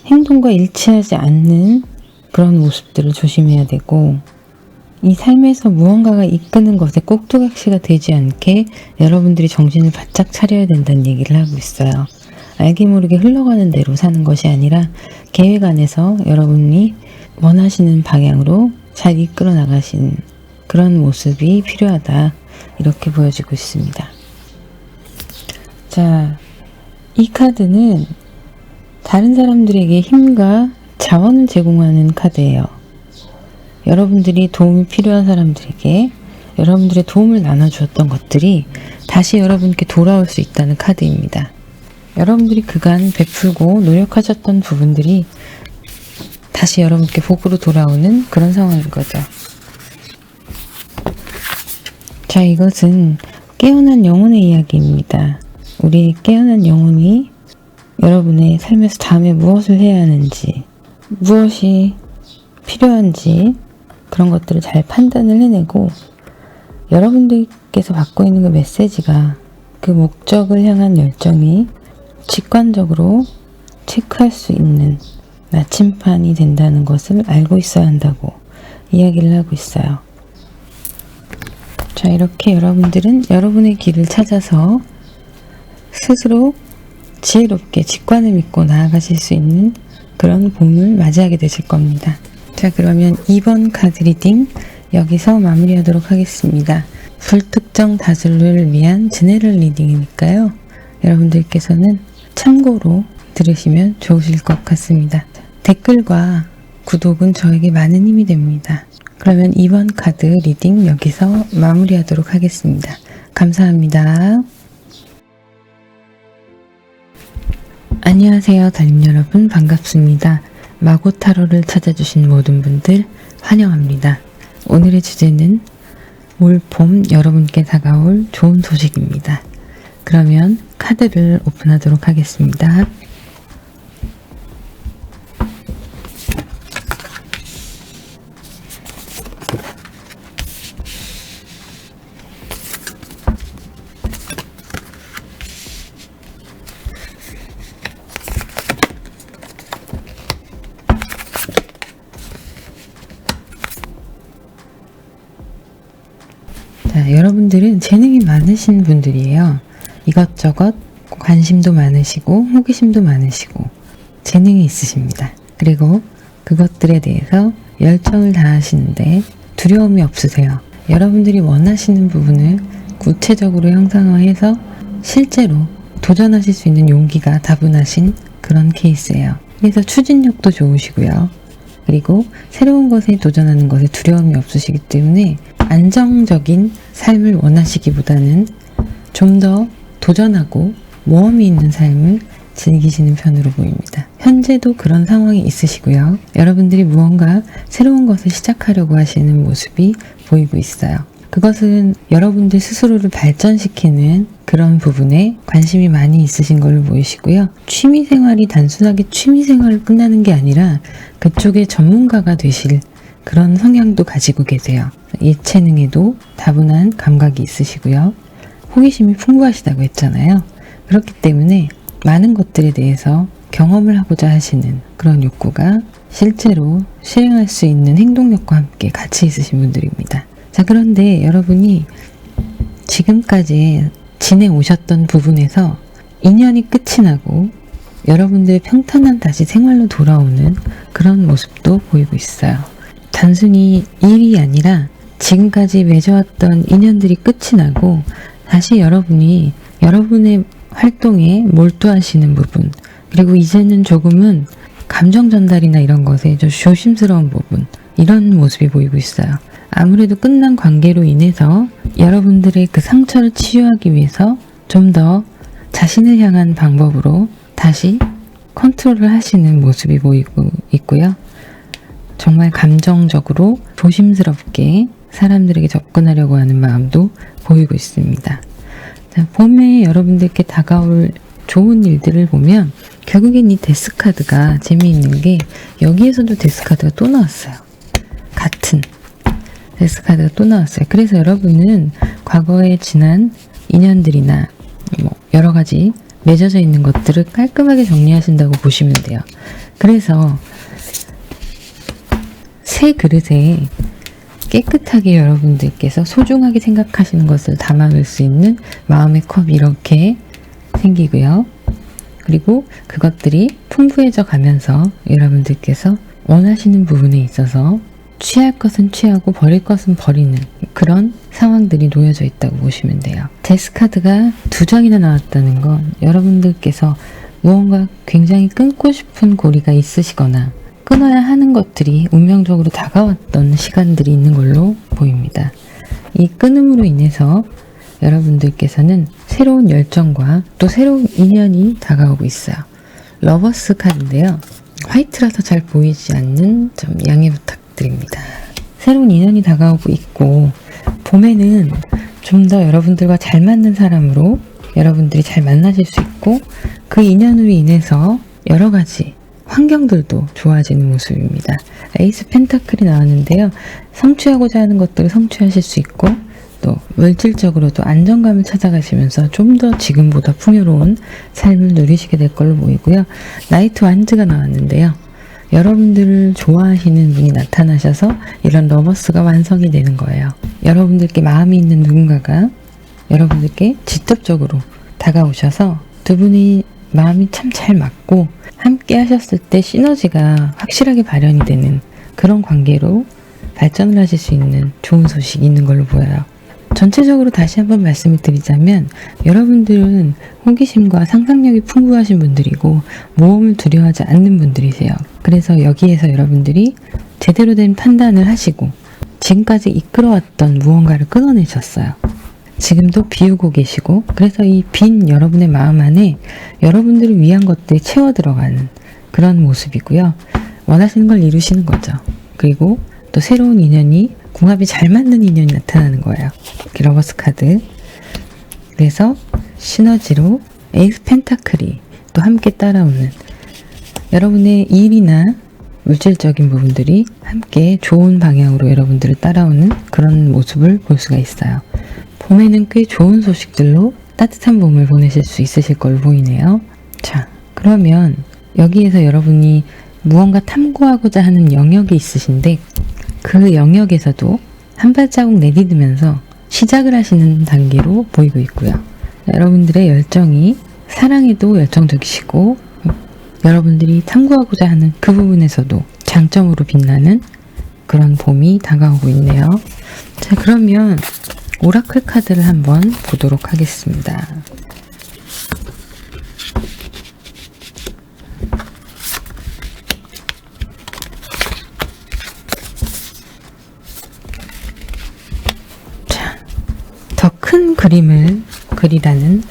행동과 일치하지 않는 그런 모습들을 조심해야 되고, 이 삶에서 무언가가 이끄는 것에 꼭두각시가 되지 않게 여러분들이 정신을 바짝 차려야 된다는 얘기를 하고 있어요. 알게 모르게 흘러가는 대로 사는 것이 아니라 계획 안에서 여러분이 원하시는 방향으로 잘 이끌어 나가신 그런 모습이 필요하다. 이렇게 보여지고 있습니다. 자, 이 카드는 다른 사람들에게 힘과 자원을 제공하는 카드예요. 여러분들이 도움이 필요한 사람들에게 여러분들의 도움을 나눠주었던 것들이 다시 여러분께 돌아올 수 있다는 카드입니다. 여러분들이 그간 베풀고 노력하셨던 부분들이 다시 여러분께 복으로 돌아오는 그런 상황인 거죠. 자, 이것은 깨어난 영혼의 이야기입니다. 우리 깨어난 영혼이 여러분의 삶에서 다음에 무엇을 해야 하는지, 무엇이 필요한지 그런 것들을 잘 판단을 해내고 여러분들께서 받고 있는 그 메시지가 그 목적을 향한 열정이 직관적으로 체크할 수 있는 나침판이 된다는 것을 알고 있어야 한다고 이야기를 하고 있어요. 자, 이렇게 여러분들은 여러분의 길을 찾아서 스스로 지혜롭게 직관을 믿고 나아가실 수 있는 그런 봄을 맞이하게 되실 겁니다. 자, 그러면 2번 카드 리딩 여기서 마무리하도록 하겠습니다. 불특정 다수를 위한 제네럴 리딩이니까요. 여러분들께서는 참고로 들으시면 좋으실 것 같습니다. 댓글과 구독은 저에게 많은 힘이 됩니다. 그러면 2번 카드 리딩 여기서 마무리하도록 하겠습니다. 감사합니다. 안녕하세요, 달님 여러분, 반갑습니다. 마고타로를 찾아주신 모든 분들 환영합니다. 오늘의 주제는 올 봄 여러분께 다가올 좋은 소식입니다. 그러면 카드를 오픈하도록 하겠습니다. 자, 여러분들은 재능이 많으신 분들이에요. 이것저것 관심도 많으시고 호기심도 많으시고 재능이 있으십니다. 그리고 그것들에 대해서 열정을 다하시는데 두려움이 없으세요. 여러분들이 원하시는 부분을 구체적으로 형상화해서 실제로 도전하실 수 있는 용기가 다분하신 그런 케이스예요. 그래서 추진력도 좋으시고요. 그리고 새로운 것에 도전하는 것에 두려움이 없으시기 때문에 안정적인 삶을 원하시기보다는 좀 더 도전하고 모험이 있는 삶을 즐기시는 편으로 보입니다. 현재도 그런 상황이 있으시고요. 여러분들이 무언가 새로운 것을 시작하려고 하시는 모습이 보이고 있어요. 그것은 여러분들 스스로를 발전시키는 그런 부분에 관심이 많이 있으신 걸로 보이시고요. 취미생활이 단순하게 취미생활로 끝나는 게 아니라 그쪽의 전문가가 되실 그런 성향도 가지고 계세요. 예체능에도 다분한 감각이 있으시고요. 호기심이 풍부하시다고 했잖아요. 그렇기 때문에 많은 것들에 대해서 경험을 하고자 하시는 그런 욕구가 실제로 실행할 수 있는 행동력과 함께 같이 있으신 분들입니다. 자, 그런데 여러분이 지금까지 지내오셨던 부분에서 인연이 끝이 나고 여러분들의 평탄한 다시 생활로 돌아오는 그런 모습도 보이고 있어요. 단순히 일이 아니라 지금까지 맺어왔던 인연들이 끝이 나고 다시 여러분이 여러분의 활동에 몰두하시는 부분, 그리고 이제는 조금은 감정 전달이나 이런 것에 좀 조심스러운 부분, 이런 모습이 보이고 있어요. 아무래도 끝난 관계로 인해서 여러분들의 그 상처를 치유하기 위해서 좀 더 자신을 향한 방법으로 다시 컨트롤을 하시는 모습이 보이고 있고요. 정말 감정적으로 조심스럽게 사람들에게 접근하려고 하는 마음도 보이고 있습니다. 자, 봄에 여러분들께 다가올 좋은 일들을 보면 결국엔 이 데스카드가 재미있는 게 여기에서도 데스카드가 또 나왔어요. 같은 데스카드가 또 나왔어요. 그래서 여러분은 과거에 지난 인연들이나 여러 가지 맺어져 있는 것들을 깔끔하게 정리하신다고 보시면 돼요. 그래서 새 그릇에 깨끗하게 여러분들께서 소중하게 생각하시는 것을 담아놓을 수 있는 마음의 컵이 이렇게 생기고요. 그리고 그것들이 풍부해져 가면서 여러분들께서 원하시는 부분에 있어서 취할 것은 취하고 버릴 것은 버리는 그런 상황들이 놓여져 있다고 보시면 돼요. 데스카드가 2장이나 나왔다는 건 여러분들께서 무언가 굉장히 끊고 싶은 고리가 있으시거나 끊어야 하는 것들이 운명적으로 다가왔던 시간들이 있는 걸로 보입니다. 이 끊음으로 인해서 여러분들께서는 새로운 열정과 또 새로운 인연이 다가오고 있어요. 러버스 카드인데요. 화이트라서 잘 보이지 않는 점 양해 부탁드립니다. 새로운 인연이 다가오고 있고 봄에는 좀 더 여러분들과 잘 맞는 사람으로 여러분들이 잘 만나실 수 있고 그 인연으로 인해서 여러 가지 환경들도 좋아지는 모습입니다. 에이스 펜타클이 나왔는데요. 성취하고자 하는 것들을 성취하실 수 있고 또 물질적으로도 안정감을 찾아가시면서 좀 더 지금보다 풍요로운 삶을 누리시게 될 걸로 보이고요. 나이트 완즈가 나왔는데요. 여러분들을 좋아하시는 분이 나타나셔서 이런 러버스가 완성이 되는 거예요. 여러분들께 마음이 있는 누군가가 여러분들께 직접적으로 다가오셔서 두 분이 마음이 참 잘 맞고 함께 하셨을 때 시너지가 확실하게 발현이 되는 그런 관계로 발전을 하실 수 있는 좋은 소식이 있는 걸로 보여요. 전체적으로 다시 한번 말씀을 드리자면 여러분들은 호기심과 상상력이 풍부하신 분들이고 모험을 두려워하지 않는 분들이세요. 그래서 여기에서 여러분들이 제대로 된 판단을 하시고 지금까지 이끌어왔던 무언가를 끊어내셨어요. 지금도 비우고 계시고 그래서 이 빈 여러분의 마음 안에 여러분들을 위한 것들이 채워 들어가는 그런 모습이고요. 원하시는 걸 이루시는 거죠. 그리고 또 새로운 인연이 궁합이 잘 맞는 인연이 나타나는 거예요. 러버스 카드. 그래서 시너지로 에이스 펜타클이 또 함께 따라오는 여러분의 일이나 물질적인 부분들이 함께 좋은 방향으로 여러분들을 따라오는 그런 모습을 볼 수가 있어요. 봄에는 꽤 좋은 소식들로 따뜻한 봄을 보내실 수 있으실 걸로 보이네요. 자, 그러면 여기에서 여러분이 무언가 탐구하고자 하는 영역이 있으신데 그 영역에서도 한 발자국 내디디면서 시작을 하시는 단계로 보이고 있고요. 여러분들의 열정이 사랑에도 열정적이시고 여러분들이 탐구하고자 하는 그 부분에서도 장점으로 빛나는 그런 봄이 다가오고 있네요. 자, 그러면 오라클 카드를 한번 보도록 하겠습니다. 더 큰 그림을 그리라는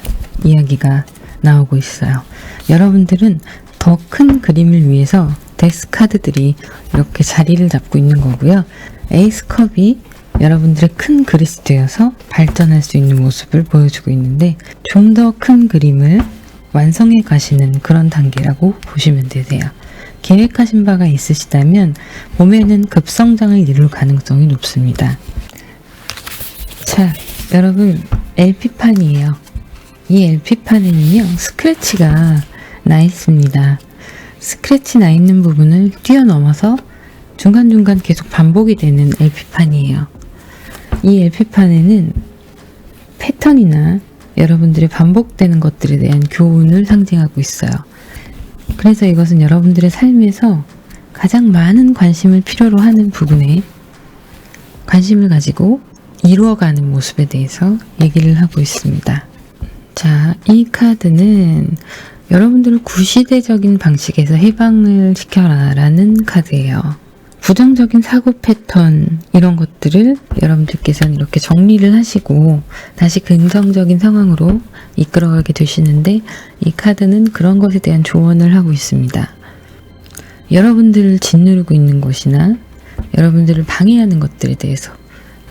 이야기가 나오고 있어요. 여러분들은 더 큰 그림을 위해서 데스 카드들이 이렇게 자리를 잡고 있는 거고요. 에이스 컵이 여러분들의 큰 그릇이 되어서 발전할 수 있는 모습을 보여주고 있는데 좀 더 큰 그림을 완성해 가시는 그런 단계라고 보시면 되세요. 계획하신 바가 있으시다면 봄에는 급성장을 이룰 가능성이 높습니다. 자, 여러분 LP판이에요. 이 LP판에는요 스크래치가 나 있습니다. 스크래치 나 있는 부분을 뛰어넘어서 중간중간 계속 반복이 되는 LP판이에요. 이 LP판에는 패턴이나 여러분들의 반복되는 것들에 대한 교훈을 상징하고 있어요. 그래서 이것은 여러분들의 삶에서 가장 많은 관심을 필요로 하는 부분에 관심을 가지고 이루어가는 모습에 대해서 얘기를 하고 있습니다. 자, 이 카드는 여러분들을 구시대적인 방식에서 해방을 시켜라 라는 카드예요. 부정적인 사고 패턴 이런 것들을 여러분들께서는 이렇게 정리를 하시고 다시 긍정적인 상황으로 이끌어가게 되시는데 이 카드는 그런 것에 대한 조언을 하고 있습니다. 여러분들을 짓누르고 있는 것이나 여러분들을 방해하는 것들에 대해서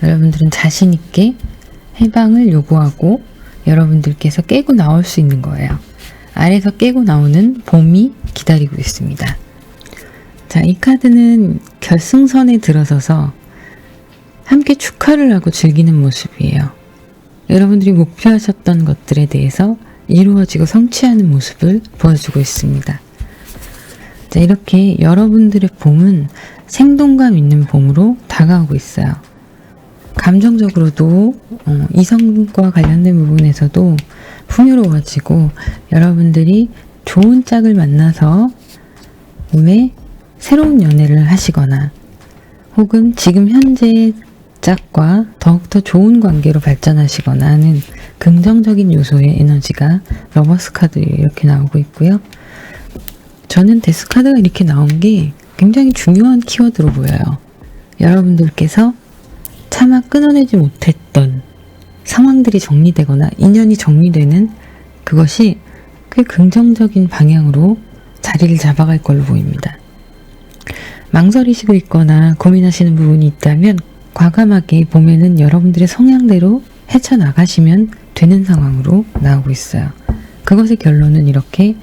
여러분들은 자신 있게 해방을 요구하고 여러분들께서 깨고 나올 수 있는 거예요. 아래서 깨고 나오는 봄이 기다리고 있습니다. 자, 이 카드는 결승선에 들어서서 함께 축하를 하고 즐기는 모습이에요. 여러분들이 목표하셨던 것들에 대해서 이루어지고 성취하는 모습을 보여주고 있습니다. 자, 이렇게 여러분들의 봄은 생동감 있는 봄으로 다가오고 있어요. 감정적으로도 이성과 관련된 부분에서도 풍요로워지고 여러분들이 좋은 짝을 만나서 봄에 새로운 연애를 하시거나 혹은 지금 현재 짝과 더욱더 좋은 관계로 발전하시거나 하는 긍정적인 요소의 에너지가 러버스 카드에 이렇게 나오고 있고요. 저는 데스 카드가 이렇게 나온 게 굉장히 중요한 키워드로 보여요. 여러분들께서 차마 끊어내지 못했던 상황들이 정리되거나 인연이 정리되는 그것이 꽤 긍정적인 방향으로 자리를 잡아갈 걸로 보입니다. 망설이시고 있거나 고민하시는 부분이 있다면 과감하게 봄에는 여러분들의 성향대로 헤쳐나가시면 되는 상황으로 나오고 있어요. 그것의 결론은 이렇게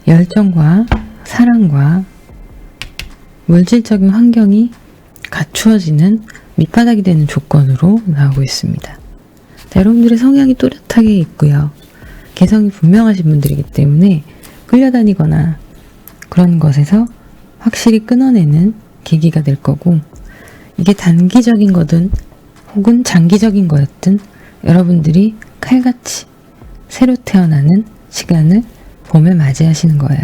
열정과 사랑과 물질적인 환경이 갖추어지는 밑바닥이 되는 조건으로 나오고 있습니다. 자, 여러분들의 성향이 또렷하게 있고요. 개성이 분명하신 분들이기 때문에 끌려다니거나 그런 것에서 확실히 끊어내는 계기가 될 거고, 이게 단기적인 거든 혹은 장기적인 거였든 여러분들이 칼같이 새로 태어나는 시간을 봄에 맞이하시는 거예요.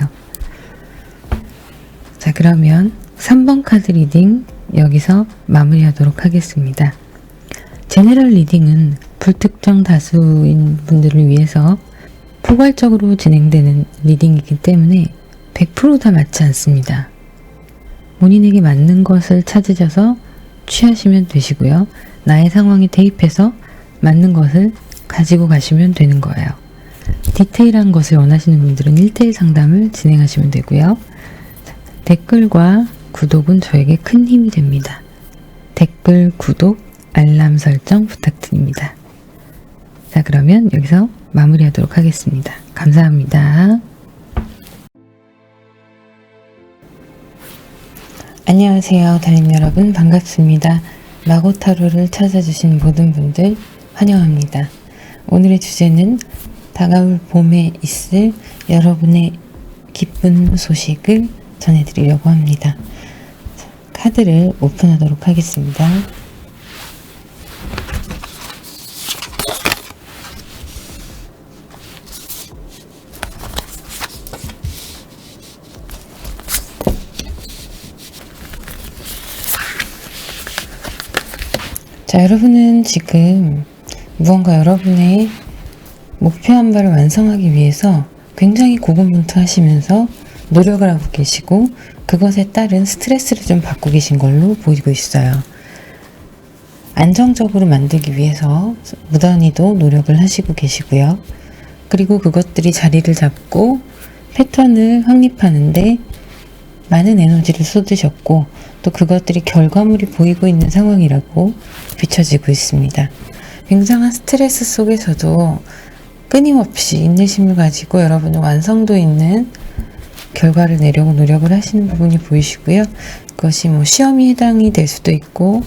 자, 그러면 3번 카드 리딩 여기서 마무리하도록 하겠습니다. 제네럴 리딩은 불특정 다수인 분들을 위해서 포괄적으로 진행되는 리딩이기 때문에 100% 맞지 않습니다. 본인에게 맞는 것을 찾으셔서 취하시면 되시고요. 나의 상황에 대입해서 맞는 것을 가지고 가시면 되는 거예요. 디테일한 것을 원하시는 분들은 1대1 상담을 진행하시면 되고요. 댓글과 구독은 저에게 큰 힘이 됩니다. 댓글, 구독, 알람 설정 부탁드립니다. 자, 그러면 여기서 마무리하도록 하겠습니다. 감사합니다. 안녕하세요, 달님 여러분, 반갑습니다. 마고타로를 찾아주신 모든 분들 환영합니다. 오늘의 주제는 다가올 봄에 있을 여러분의 기쁜 소식을 전해드리려고 합니다. 카드를 오픈하도록 하겠습니다. 자, 여러분은 지금 무언가 여러분의 목표한 바를 완성하기 위해서 굉장히 고군분투하시면서 노력을 하고 계시고, 그것에 따른 스트레스를 좀 받고 계신 걸로 보이고 있어요. 안정적으로 만들기 위해서 무던히도 노력을 하시고 계시고요. 그리고 그것들이 자리를 잡고 패턴을 확립하는데 많은 에너지를 쏟으셨고, 또 그것들이 결과물이 보이고 있는 상황이라고 비춰지고 있습니다. 굉장한 스트레스 속에서도 끊임없이 인내심을 가지고 여러분은 완성도 있는 결과를 내려고 노력을 하시는 부분이 보이시고요. 그것이 시험이 해당이 될 수도 있고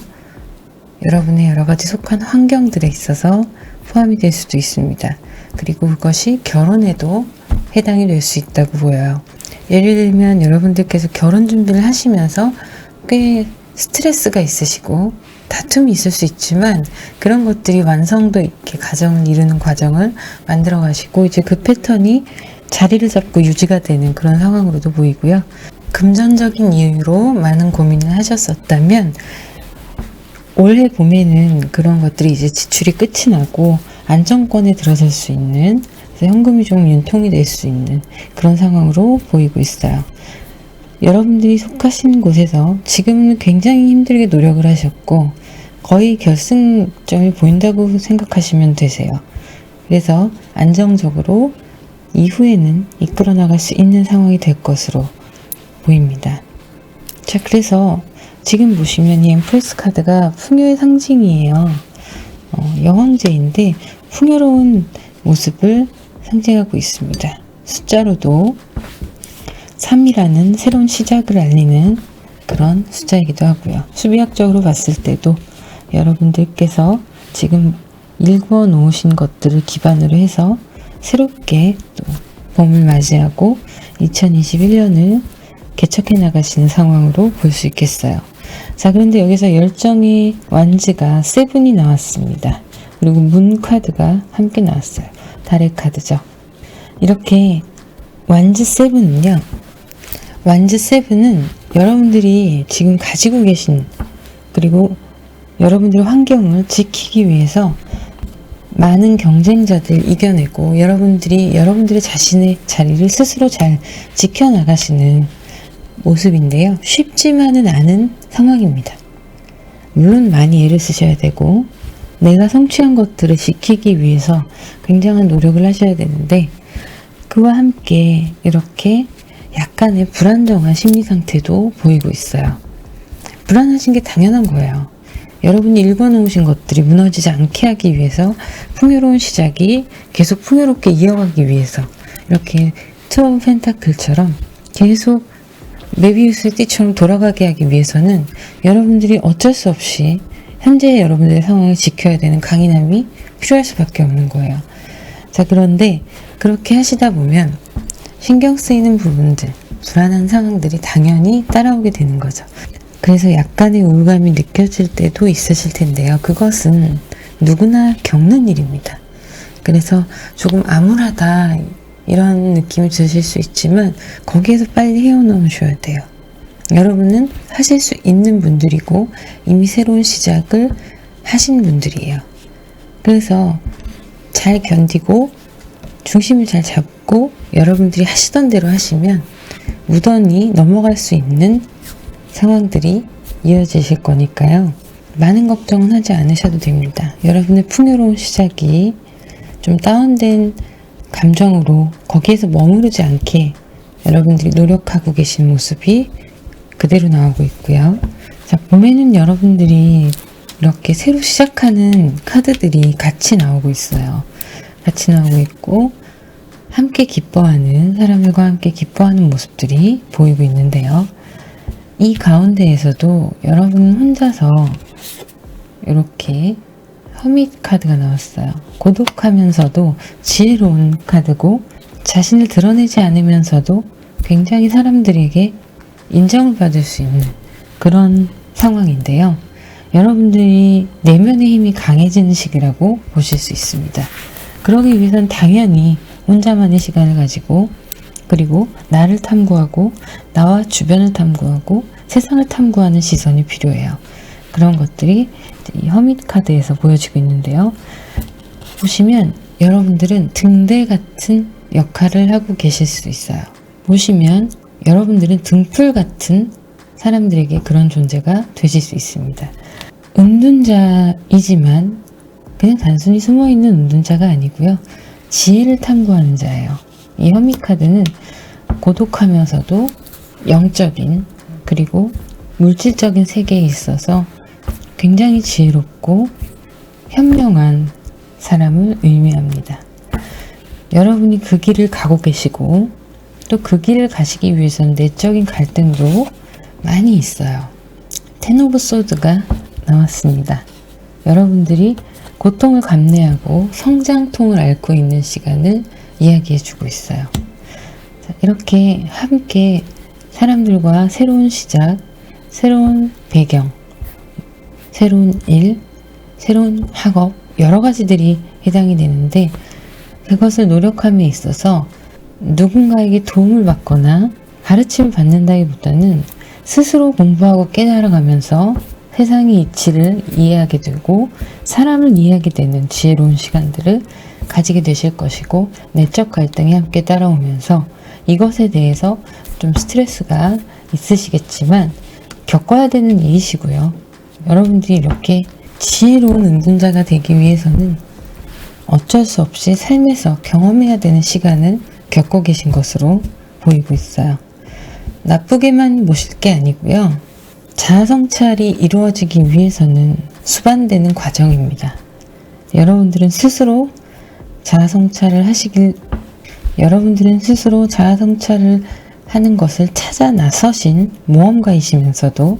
여러분의 여러 가지 속한 환경들에 있어서 포함이 될 수도 있습니다. 그리고 그것이 결혼에도 해당이 될 수 있다고 보여요. 예를 들면 여러분들께서 결혼 준비를 하시면서 꽤 스트레스가 있으시고 다툼이 있을 수 있지만 그런 것들이 완성도 있게 가정을 이루는 과정을 만들어 가시고 이제 그 패턴이 자리를 잡고 유지가 되는 그런 상황으로도 보이고요. 금전적인 이유로 많은 고민을 하셨었다면 올해 봄에는 그런 것들이 이제 지출이 끝이 나고 안정권에 들어설 수 있는, 그래서 현금이 좀 윤통이 될 수 있는 그런 상황으로 보이고 있어요. 여러분들이 속하시는 곳에서 지금은 굉장히 힘들게 노력을 하셨고 거의 결승점이 보인다고 생각하시면 되세요. 그래서 안정적으로 이후에는 이끌어 나갈 수 있는 상황이 될 것으로 보입니다. 자, 그래서 지금 보시면 이 엠프레스 카드가 풍요의 상징이에요. 여왕제인데 풍요로운 모습을 상징하고 있습니다. 숫자로도 3이라는 새로운 시작을 알리는 그런 숫자이기도 하고요. 수비학적으로 봤을 때도 여러분들께서 지금 일궈 놓으신 것들을 기반으로 해서 새롭게 또 봄을 맞이하고 2021년을 개척해 나가시는 상황으로 볼 수 있겠어요. 자, 그런데 여기서 열정의 완즈가 7이 나왔습니다. 그리고 문 카드가 함께 나왔어요. 달의 카드죠. 이렇게 완즈 7은요. 완즈 7은 여러분들이 지금 가지고 계신, 그리고 여러분들의 환경을 지키기 위해서 많은 경쟁자들 이겨내고 여러분들의 자신의 자리를 스스로 잘 지켜나가시는 모습인데요. 쉽지만은 않은 상황입니다. 물론 많이 애를 쓰셔야 되고 내가 성취한 것들을 지키기 위해서 굉장한 노력을 하셔야 되는데 그와 함께 이렇게 약간의 불안정한 심리 상태도 보이고 있어요. 불안하신 게 당연한 거예요. 여러분이 읽어놓으신 것들이 무너지지 않게 하기 위해서 풍요로운 시작이 계속 풍요롭게 이어가기 위해서 이렇게 투어 펜타클처럼 계속 메비우스의 띠처럼 돌아가게 하기 위해서는 여러분들이 어쩔 수 없이 현재 여러분들의 상황을 지켜야 되는 강인함이 필요할 수밖에 없는 거예요. 자, 그런데 그렇게 하시다 보면 신경 쓰이는 부분들, 불안한 상황들이 당연히 따라오게 되는 거죠. 그래서 약간의 우울감이 느껴질 때도 있으실 텐데요. 그것은 누구나 겪는 일입니다. 그래서 조금 암울하다 이런 느낌이 드실 수 있지만 거기에서 빨리 헤어나오셔야 돼요. 여러분은 하실 수 있는 분들이고 이미 새로운 시작을 하신 분들이에요. 그래서 잘 견디고 중심을 잘 잡고 여러분들이 하시던 대로 하시면 무던히 넘어갈 수 있는 상황들이 이어지실 거니까요. 많은 걱정은 하지 않으셔도 됩니다. 여러분의 풍요로운 시작이 좀 다운된 감정으로 거기에서 머무르지 않게 여러분들이 노력하고 계신 모습이 그대로 나오고 있고요. 자, 봄에는 여러분들이 이렇게 새로 시작하는 카드들이 같이 나오고 있어요. 같이 나오고 있고 함께 기뻐하는 사람들과 함께 기뻐하는 모습들이 보이고 있는데요. 이 가운데에서도 여러분 혼자서 이렇게 허밋 카드가 나왔어요. 고독하면서도 지혜로운 카드고 자신을 드러내지 않으면서도 굉장히 사람들에게 인정을 받을 수 있는 그런 상황인데요. 여러분들이 내면의 힘이 강해지는 시기라고 보실 수 있습니다. 그러기 위해서는 당연히 혼자만의 시간을 가지고 그리고 나를 탐구하고 나와 주변을 탐구하고 세상을 탐구하는 시선이 필요해요. 그런 것들이 이 허밋 카드에서 보여지고 있는데요. 보시면 여러분들은 등대 같은 역할을 하고 계실 수 있어요. 보시면 여러분들은 등불 같은 사람들에게 그런 존재가 되실 수 있습니다. 은둔자이지만 그냥 단순히 숨어있는 은둔자가 아니고요. 지혜를 탐구하는 자예요. 이 허밋 카드는 고독하면서도 영적인 그리고 물질적인 세계에 있어서 굉장히 지혜롭고 현명한 사람을 의미합니다. 여러분이 그 길을 가고 계시고 또 그 길을 가시기 위해서는 내적인 갈등도 많이 있어요. 텐 오브 소드가 나왔습니다. 여러분들이 고통을 감내하고 성장통을 앓고 있는 시간을 이야기해주고 있어요. 자, 이렇게 함께 사람들과 새로운 시작, 새로운 배경, 새로운 일, 새로운 학업 여러 가지들이 해당이 되는데 그것을 노력함에 있어서 누군가에게 도움을 받거나 가르침을 받는다기보다는 스스로 공부하고 깨달아가면서 세상의 이치를 이해하게 되고 사람을 이해하게 되는 지혜로운 시간들을 가지게 되실 것이고 내적 갈등이 함께 따라오면서 이것에 대해서 좀 스트레스가 있으시겠지만 겪어야 되는 일이시고요. 여러분들이 이렇게 지혜로운 은둔자가 되기 위해서는 어쩔 수 없이 삶에서 경험해야 되는 시간을 겪고 계신 것으로 보이고 있어요. 나쁘게만 보실 게 아니고요. 자아 성찰이 이루어지기 위해서는 수반되는 과정입니다. 여러분들은 스스로 자아 성찰을 하는 것을 찾아 나서신 모험가이시면서도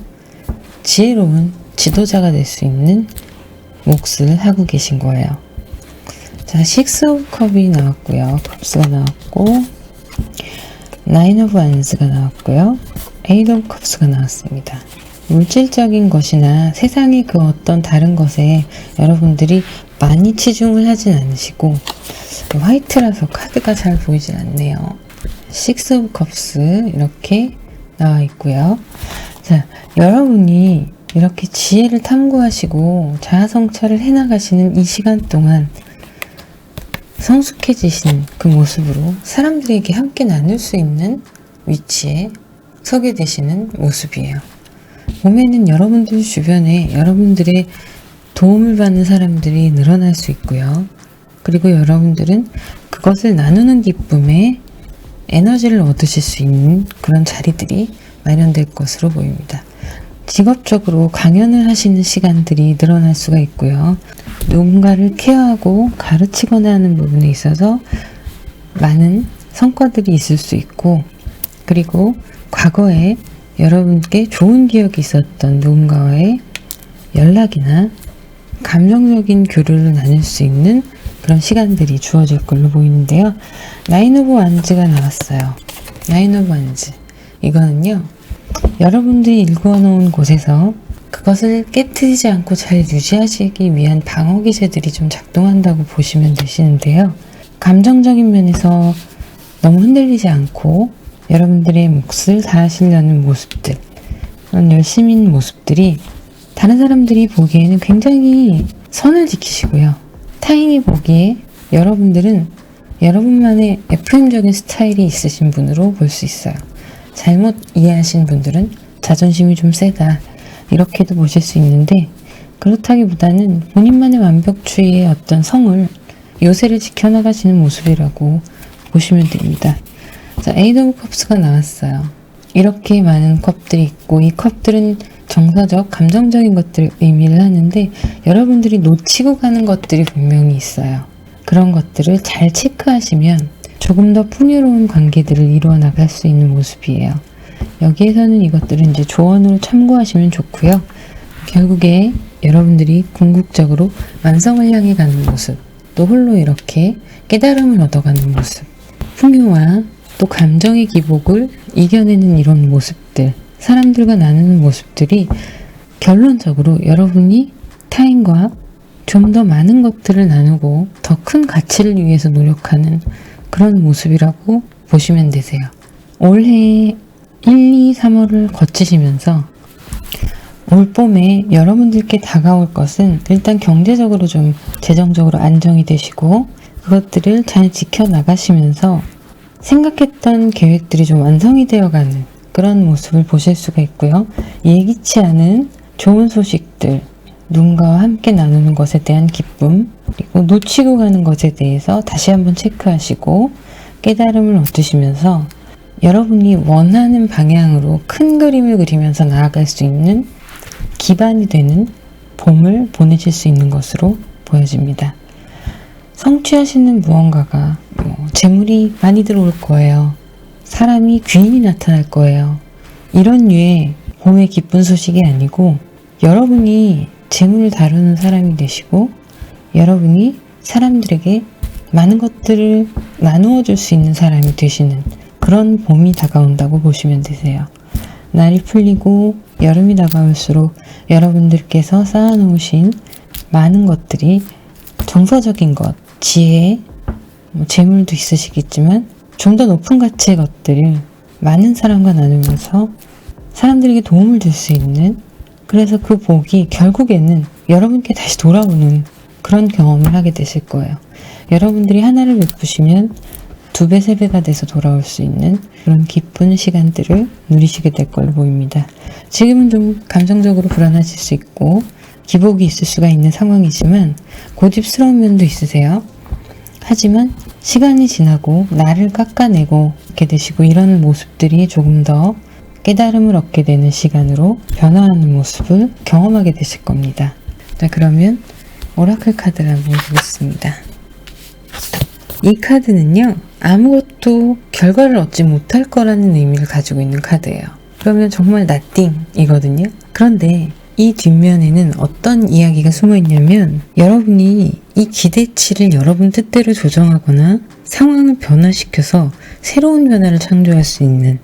지혜로운 지도자가 될 수 있는 몫을 하고 계신 거예요. 자, 6 오브 컵이 나왔고요. 컵스가 나왔고 9 오브 완스가 나왔고요. 8 오브 컵스가 나왔습니다. 물질적인 것이나 세상의 그 어떤 다른 것에 여러분들이 많이 치중을 하진 않으시고 화이트라서 카드가 잘 보이진 않네요. 6 오브 컵스 이렇게 나와 있고요. 자, 여러분이 이렇게 지혜를 탐구하시고 자아성찰을 해나가시는 이 시간 동안 성숙해지신 그 모습으로 사람들에게 함께 나눌 수 있는 위치에 서게 되시는 모습이에요. 봄에는 여러분들 주변에 여러분들의 도움을 받는 사람들이 늘어날 수 있고요. 그리고 여러분들은 그것을 나누는 기쁨에 에너지를 얻으실 수 있는 그런 자리들이 마련될 것으로 보입니다. 직업적으로 강연을 하시는 시간들이 늘어날 수가 있고요. 누군가를 케어하고 가르치거나 하는 부분에 있어서 많은 성과들이 있을 수 있고, 그리고 과거에 여러분께 좋은 기억이 있었던 누군가와의 연락이나 감정적인 교류를 나눌 수 있는 그런 시간들이 주어질 걸로 보이는데요. 나인 오브 완즈가 나왔어요. 나인 오브 완즈. 이거는요, 여러분들이 일구어 놓은 곳에서 그것을 깨트리지 않고 잘 유지하시기 위한 방어 기제들이 좀 작동한다고 보시면 되시는데요. 감정적인 면에서 너무 흔들리지 않고 여러분들의 몫을 다하시려는 모습들, 그런 열심인 모습들이 다른 사람들이 보기에는 굉장히 선을 지키시고요. 타인이 보기에 여러분들은 여러분만의 FM적인 스타일이 있으신 분으로 볼 수 있어요. 잘못 이해하신 분들은 자존심이 좀 세다, 이렇게도 보실 수 있는데, 그렇다기보다는 본인만의 완벽주의의 어떤 성을, 요새를 지켜나가시는 모습이라고 보시면 됩니다. 자, 에이드 오브 컵스가 나왔어요. 이렇게 많은 컵들이 있고, 이 컵들은 정서적, 감정적인 것들을 의미를 하는데, 여러분들이 놓치고 가는 것들이 분명히 있어요. 그런 것들을 잘 체크하시면 조금 더 풍요로운 관계들을 이루어 나갈 수 있는 모습이에요. 여기에서는 이것들은 이제 조언으로 참고하시면 좋고요. 결국에 여러분들이 궁극적으로 완성을 향해 가는 모습, 또 홀로 이렇게 깨달음을 얻어가는 모습, 풍요와 또 감정의 기복을 이겨내는 이런 모습들, 사람들과 나누는 모습들이 결론적으로 여러분이 타인과 좀 더 많은 것들을 나누고 더 큰 가치를 위해서 노력하는 그런 모습이라고 보시면 되세요. 올해 1, 2, 3월을 거치시면서 올 봄에 여러분들께 다가올 것은 일단 경제적으로 좀 재정적으로 안정이 되시고, 그것들을 잘 지켜나가시면서 생각했던 계획들이 좀 완성이 되어가는 그런 모습을 보실 수가 있고요. 예기치 않은 좋은 소식들, 누군가와 함께 나누는 것에 대한 기쁨, 그리고 놓치고 가는 것에 대해서 다시 한번 체크하시고 깨달음을 얻으시면서 여러분이 원하는 방향으로 큰 그림을 그리면서 나아갈 수 있는 기반이 되는 봄을 보내실 수 있는 것으로 보여집니다. 성취하시는 무언가가 재물이 많이 들어올 거예요. 사람이 귀인이 나타날 거예요. 이런 류의 봄의 기쁜 소식이 아니고, 여러분이 재물을 다루는 사람이 되시고 여러분이 사람들에게 많은 것들을 나누어 줄 수 있는 사람이 되시는 그런 봄이 다가온다고 보시면 되세요. 날이 풀리고 여름이 다가올수록 여러분들께서 쌓아놓으신 많은 것들이 정서적인 것, 지혜, 재물도 있으시겠지만 좀 더 높은 가치의 것들을 많은 사람과 나누면서 사람들에게 도움을 줄 수 있는, 그래서 그 복이 결국에는 여러분께 다시 돌아오는 그런 경험을 하게 되실 거예요. 여러분들이 하나를 베푸시면 2배, 3배가 돼서 돌아올 수 있는 그런 기쁜 시간들을 누리시게 될 걸로 보입니다. 지금은 좀 감정적으로 불안하실 수 있고 기복이 있을 수가 있는 상황이지만 고집스러운 면도 있으세요. 하지만 시간이 지나고 나를 깎아내고 이렇게 되시고, 이런 모습들이 조금 더 깨달음을 얻게 되는 시간으로 변화하는 모습을 경험하게 되실 겁니다. 자, 그러면 오라클 카드를 한번 보겠습니다. 이 카드는요, 아무것도 결과를 얻지 못할 거라는 의미를 가지고 있는 카드예요. 그러면 정말 nothing이거든요. 그런데 이 뒷면에는 어떤 이야기가 숨어 있냐면, 여러분이 이 기대치를 여러분 뜻대로 조정하거나 상황을 변화시켜서 새로운 변화를 창조할 수 있는,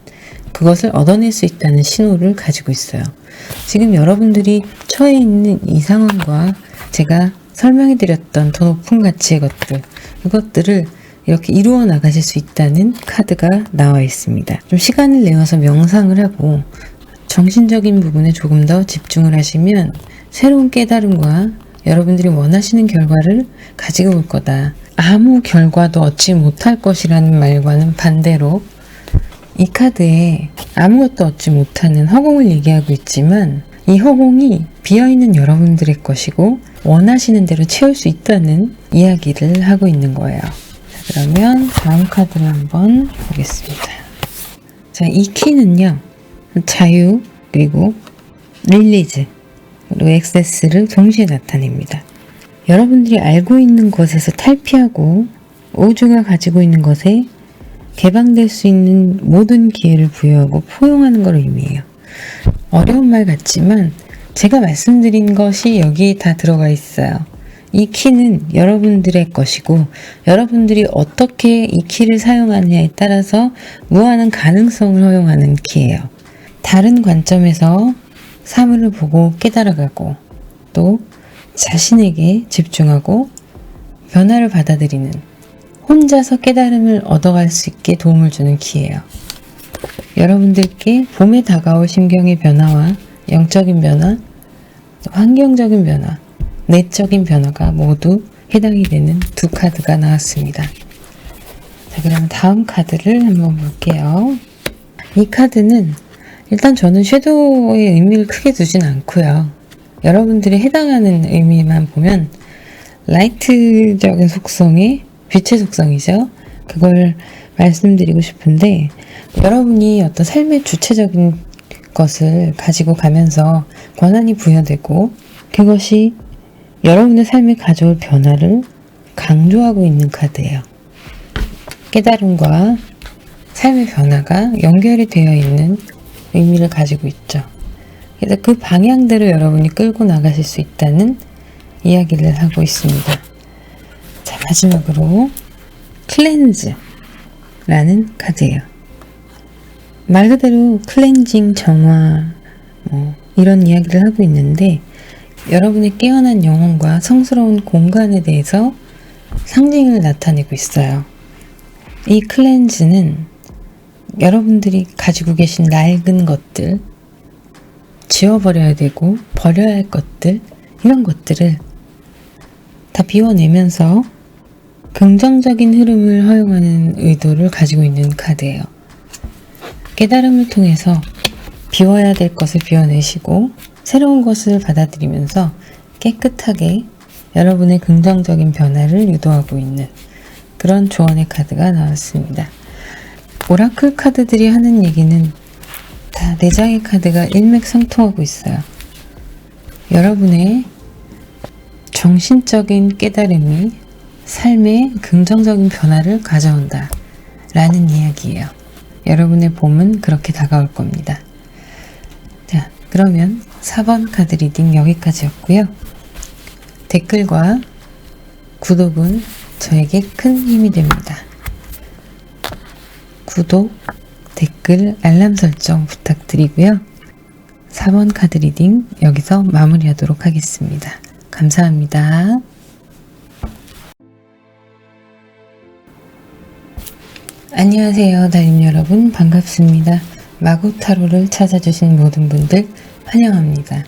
그것을 얻어낼 수 있다는 신호를 가지고 있어요. 지금 여러분들이 처해 있는 이 상황과 제가 설명해 드렸던 더 높은 가치의 것들, 이것들을 이렇게 이루어 나가실 수 있다는 카드가 나와 있습니다. 좀 시간을 내어서 명상을 하고 정신적인 부분에 조금 더 집중을 하시면 새로운 깨달음과 여러분들이 원하시는 결과를 가지고 올 거다. 아무 결과도 얻지 못할 것이라는 말과는 반대로 이 카드에 아무것도 얻지 못하는 허공을 얘기하고 있지만 이 허공이 비어있는 여러분들의 것이고 원하시는 대로 채울 수 있다는 이야기를 하고 있는 거예요. 자, 그러면 다음 카드를 한번 보겠습니다. 자, 이 키는요. 자유, 그리고 릴리즈, 그리고 액세스를 동시에 나타냅니다. 여러분들이 알고 있는 것에서 탈피하고 우주가 가지고 있는 것에 개방될 수 있는 모든 기회를 부여하고 포용하는 걸 의미해요. 어려운 말 같지만 제가 말씀드린 것이 여기에 다 들어가 있어요. 이 키는 여러분들의 것이고 여러분들이 어떻게 이 키를 사용하느냐에 따라서 무한한 가능성을 허용하는 키예요. 다른 관점에서 사물을 보고 깨달아가고 또 자신에게 집중하고 변화를 받아들이는 혼자서 깨달음을 얻어갈 수 있게 도움을 주는 키예요. 여러분들께 봄에 다가올 심경의 변화와 영적인 변화, 환경적인 변화, 내적인 변화가 모두 해당이 되는 두 카드가 나왔습니다. 자, 그럼 다음 카드를 한번 볼게요. 이 카드는 일단 저는 섀도우의 의미를 크게 두진 않고요. 여러분들이 해당하는 의미만 보면 라이트적인 속성의 빛의 속성이죠. 그걸 말씀드리고 싶은데 여러분이 어떤 삶의 주체적인 것을 가지고 가면서 권한이 부여되고 그것이 여러분의 삶에 가져올 변화를 강조하고 있는 카드예요. 깨달음과 삶의 변화가 연결이 되어 있는 의미를 가지고 있죠. 그래서 그 방향대로 여러분이 끌고 나가실 수 있다는 이야기를 하고 있습니다. 자, 마지막으로 클렌즈라는 카드예요. 말 그대로 클렌징, 정화 이런 이야기를 하고 있는데 여러분의 깨어난 영혼과 성스러운 공간에 대해서 상징을 나타내고 있어요. 이 클렌즈는 여러분들이 가지고 계신 낡은 것들, 지워버려야 되고 버려야 할 것들, 이런 것들을 다 비워내면서 긍정적인 흐름을 허용하는 의도를 가지고 있는 카드예요. 깨달음을 통해서 비워야 될 것을 비워내시고 새로운 것을 받아들이면서 깨끗하게 여러분의 긍정적인 변화를 유도하고 있는 그런 조언의 카드가 나왔습니다. 오라클 카드들이 하는 얘기는 다 4장의 카드가 일맥상통하고 있어요. 여러분의 정신적인 깨달음이 삶에 긍정적인 변화를 가져온다 라는 이야기예요. 여러분의 봄은 그렇게 다가올 겁니다. 자, 그러면 4번 카드 리딩 여기까지였고요. 댓글과 구독은 저에게 큰 힘이 됩니다. 구독, 댓글, 알람 설정 부탁드리고요. 4번 카드 리딩 여기서 마무리하도록 하겠습니다. 감사합니다. 안녕하세요, 달님 여러분. 반갑습니다. 마구타로를 찾아주신 모든 분들 환영합니다.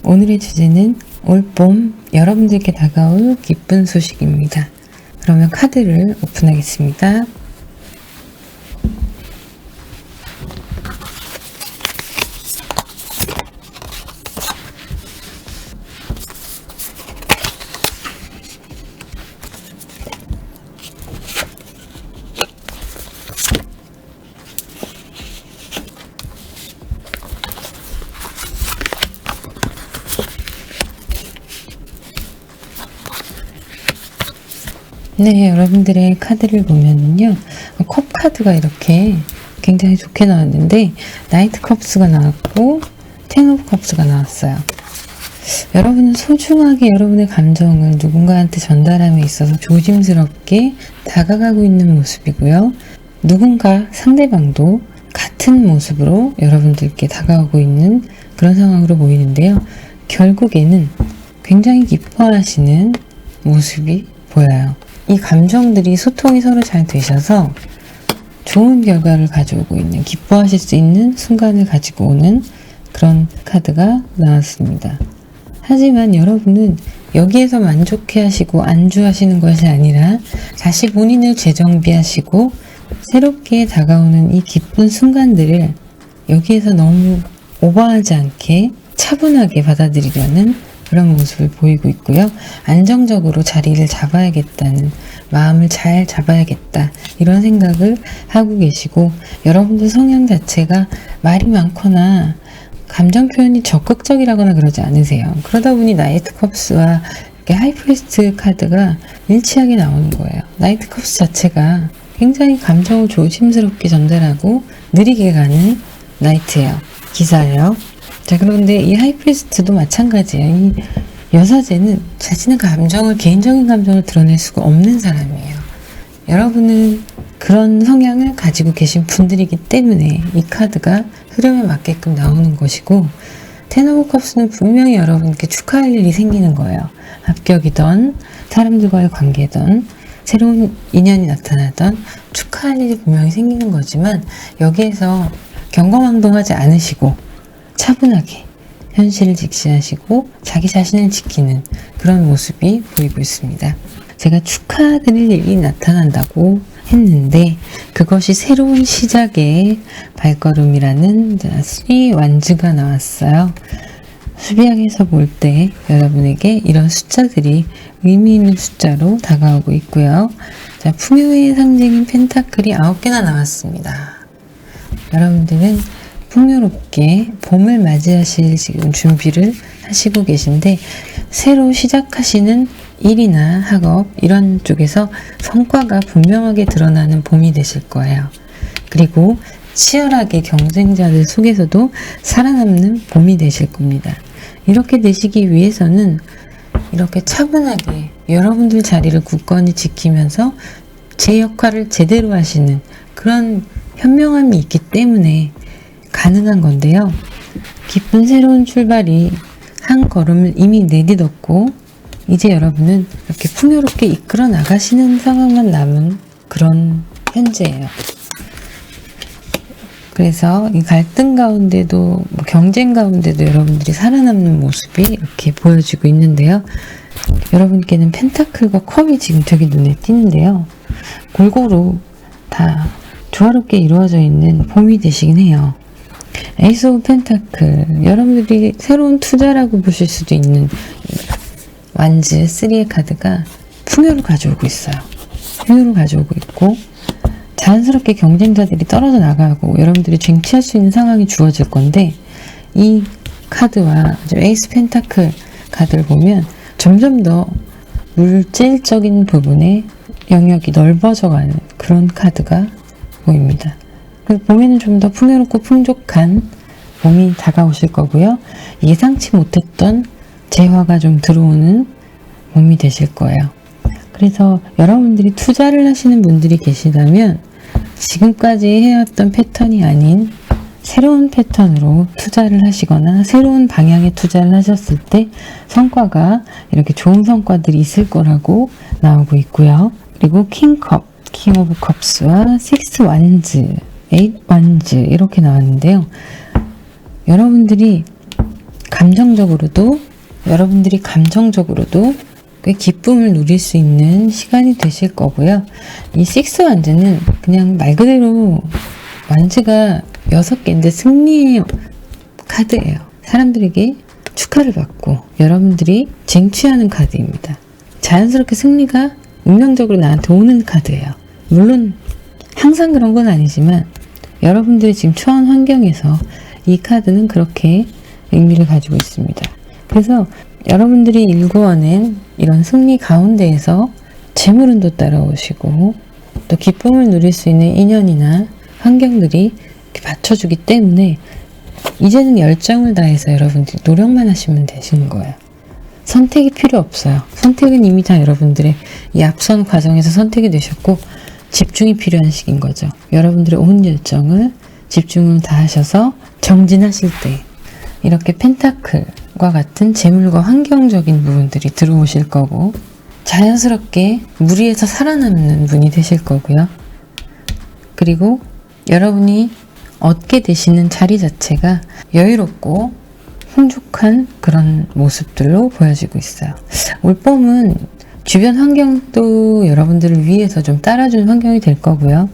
오늘의 주제는 올봄 여러분들께 다가올 기쁜 소식입니다. 그러면 카드를 오픈하겠습니다. 네, 여러분들의 카드를 보면은요, 컵 카드가 이렇게 굉장히 좋게 나왔는데, 나이트 컵스가 나왔고, 텐 오브 컵스가 나왔어요. 여러분은 소중하게 여러분의 감정을 누군가한테 전달함에 있어서 조심스럽게 다가가고 있는 모습이고요. 누군가 상대방도 같은 모습으로 여러분들께 다가오고 있는 그런 상황으로 보이는데요. 결국에는 굉장히 기뻐하시는 모습이 보여요. 이 감정들이 소통이 서로 잘 되셔서 좋은 결과를 가져오고 있는, 기뻐하실 수 있는 순간을 가지고 오는 그런 카드가 나왔습니다. 하지만 여러분은 여기에서 만족해 하시고 안주하시는 것이 아니라 다시 본인을 재정비하시고 새롭게 다가오는 이 기쁜 순간들을 여기에서 너무 오버하지 않게 차분하게 받아들이려는 그런 모습을 보이고 있고요. 안정적으로 자리를 잡아야겠다는 마음을 잘 잡아야겠다 이런 생각을 하고 계시고, 여러분들 성향 자체가 말이 많거나 감정 표현이 적극적이라거나 그러지 않으세요. 그러다 보니 나이트 컵스와 이렇게 하이프리스트 카드가 일치하게 나오는 거예요. 나이트 컵스 자체가 굉장히 감정을 조심스럽게 전달하고 느리게 가는 나이트예요. 기사예요. 자, 그런데 이 하이프리스트도 마찬가지예요. 이 여사제는 자신의 감정을, 개인적인 감정을 드러낼 수가 없는 사람이에요. 여러분은 그런 성향을 가지고 계신 분들이기 때문에 이 카드가 흐름에 맞게끔 나오는 것이고, 텐 오브 컵스는 분명히 여러분께 축하할 일이 생기는 거예요. 합격이던, 사람들과의 관계든, 새로운 인연이 나타나던 축하할 일이 분명히 생기는 거지만, 여기에서 경거망동하지 않으시고 차분하게 현실을 직시하시고 자기 자신을 지키는 그런 모습이 보이고 있습니다. 제가 축하드릴 일이 나타난다고 했는데 그것이 새로운 시작의 발걸음이라는 3 완즈가 나왔어요. 수비학에서 볼 때 여러분에게 이런 숫자들이 의미 있는 숫자로 다가오고 있고요. 자, 풍요의 상징인 펜타클이 9개나 나왔습니다. 여러분들은 풍요롭게 봄을 맞이하실 지금 준비를 하시고 계신데, 새로 시작하시는 일이나 학업 이런 쪽에서 성과가 분명하게 드러나는 봄이 되실 거예요. 그리고 치열하게 경쟁자들 속에서도 살아남는 봄이 되실 겁니다. 이렇게 되시기 위해서는 이렇게 차분하게 여러분들 자리를 굳건히 지키면서 제 역할을 제대로 하시는 그런 현명함이 있기 때문에 가능한 건데요. 기쁜 새로운 출발이 한 걸음을 이미 내딛었고, 이제 여러분은 이렇게 풍요롭게 이끌어 나가시는 상황만 남은 그런 현재예요. 그래서 이 갈등 가운데도, 경쟁 가운데도 여러분들이 살아남는 모습이 이렇게 보여지고 있는데요. 여러분께는 펜타클과 컵이 지금 되게 눈에 띄는데요. 골고루 다 조화롭게 이루어져 있는 봄이 되시긴 해요. 에이스 오브 펜타클, 여러분들이 새로운 투자라고 보실 수도 있는 완즈 3의 카드가 풍요를 가져오고 있어요. 풍요를 가져오고 있고, 자연스럽게 경쟁자들이 떨어져 나가고 여러분들이 쟁취할 수 있는 상황이 주어질 건데, 이 카드와 에이스 펜타클 카드를 보면 점점 더 물질적인 부분의 영역이 넓어져가는 그런 카드가 보입니다. 그래서 봄에는 좀 더 풍요롭고 풍족한 봄이 다가오실 거고요. 예상치 못했던 재화가 좀 들어오는 봄이 되실 거예요. 그래서 여러분들이 투자를 하시는 분들이 계시다면 지금까지 해왔던 패턴이 아닌 새로운 패턴으로 투자를 하시거나 새로운 방향의 투자를 하셨을 때 성과가 이렇게 좋은 성과들이 있을 거라고 나오고 있고요. 그리고 킹컵, 킹 오브 컵스와 6 완즈, 8 완즈 이렇게 나왔는데요. 여러분들이 감정적으로도 꽤 기쁨을 누릴 수 있는 시간이 되실 거고요. 이 6 완즈는 그냥 말 그대로 완즈가 6개인데 승리의 카드예요. 사람들에게 축하를 받고 여러분들이 쟁취하는 카드입니다. 자연스럽게 승리가 운명적으로 나한테 오는 카드예요. 물론 항상 그런 건 아니지만 여러분들이 지금 처한 환경에서 이 카드는 그렇게 의미를 가지고 있습니다. 그래서 여러분들이 일궈낸 이런 승리 가운데에서 재물은 또 따라오시고 또 기쁨을 누릴 수 있는 인연이나 환경들이 이렇게 받쳐주기 때문에 이제는 열정을 다해서 여러분들이 노력만 하시면 되시는 거예요. 선택이 필요 없어요. 선택은 이미 다 여러분들의 이 앞선 과정에서 선택이 되셨고 집중이 필요한 시기인 거죠. 여러분들의 온 열정을 집중을 다하셔서 정진하실 때 이렇게 펜타클과 같은 재물과 환경적인 부분들이 들어오실 거고 자연스럽게 무리에서 살아남는 분이 되실 거고요. 그리고 여러분이 얻게 되시는 자리 자체가 여유롭고 풍족한 그런 모습들로 보여지고 있어요. 올봄은 주변 환경도 여러분들을 위해서 좀 따라주는 환경이 될 거고요.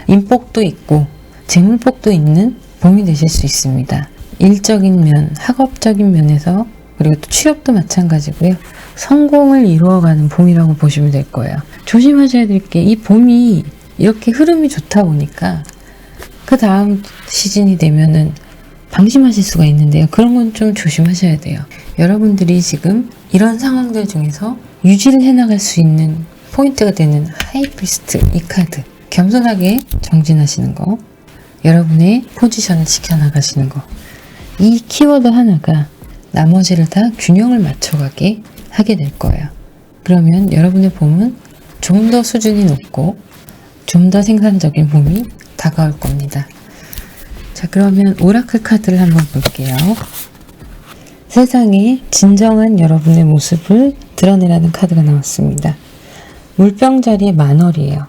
인복도 있고 재물복도 있는 봄이 되실 수 있습니다. 일적인 면, 학업적인 면에서 그리고 또 취업도 마찬가지고요. 성공을 이루어가는 봄이라고 보시면 될 거예요. 조심하셔야 될 게 이 봄이 이렇게 흐름이 좋다 보니까 그 다음 시즌이 되면은 방심하실 수가 있는데요. 그런 건 좀 조심하셔야 돼요. 여러분들이 지금 이런 상황들 중에서 유지를 해나갈 수 있는 포인트가 되는 하이프리스트 이 카드, 겸손하게 정진하시는 거, 여러분의 포지션을 지켜나가시는 거, 이 키워드 하나가 나머지를 다 균형을 맞춰가게 하게 될 거예요. 그러면 여러분의 봄은 좀 더 수준이 높고 좀 더 생산적인 봄이 다가올 겁니다. 자, 그러면 오라클 카드를 한번 볼게요. 세상에 진정한 여러분의 모습을 드러내라는 카드가 나왔습니다. 물병 자리에 만월이에요.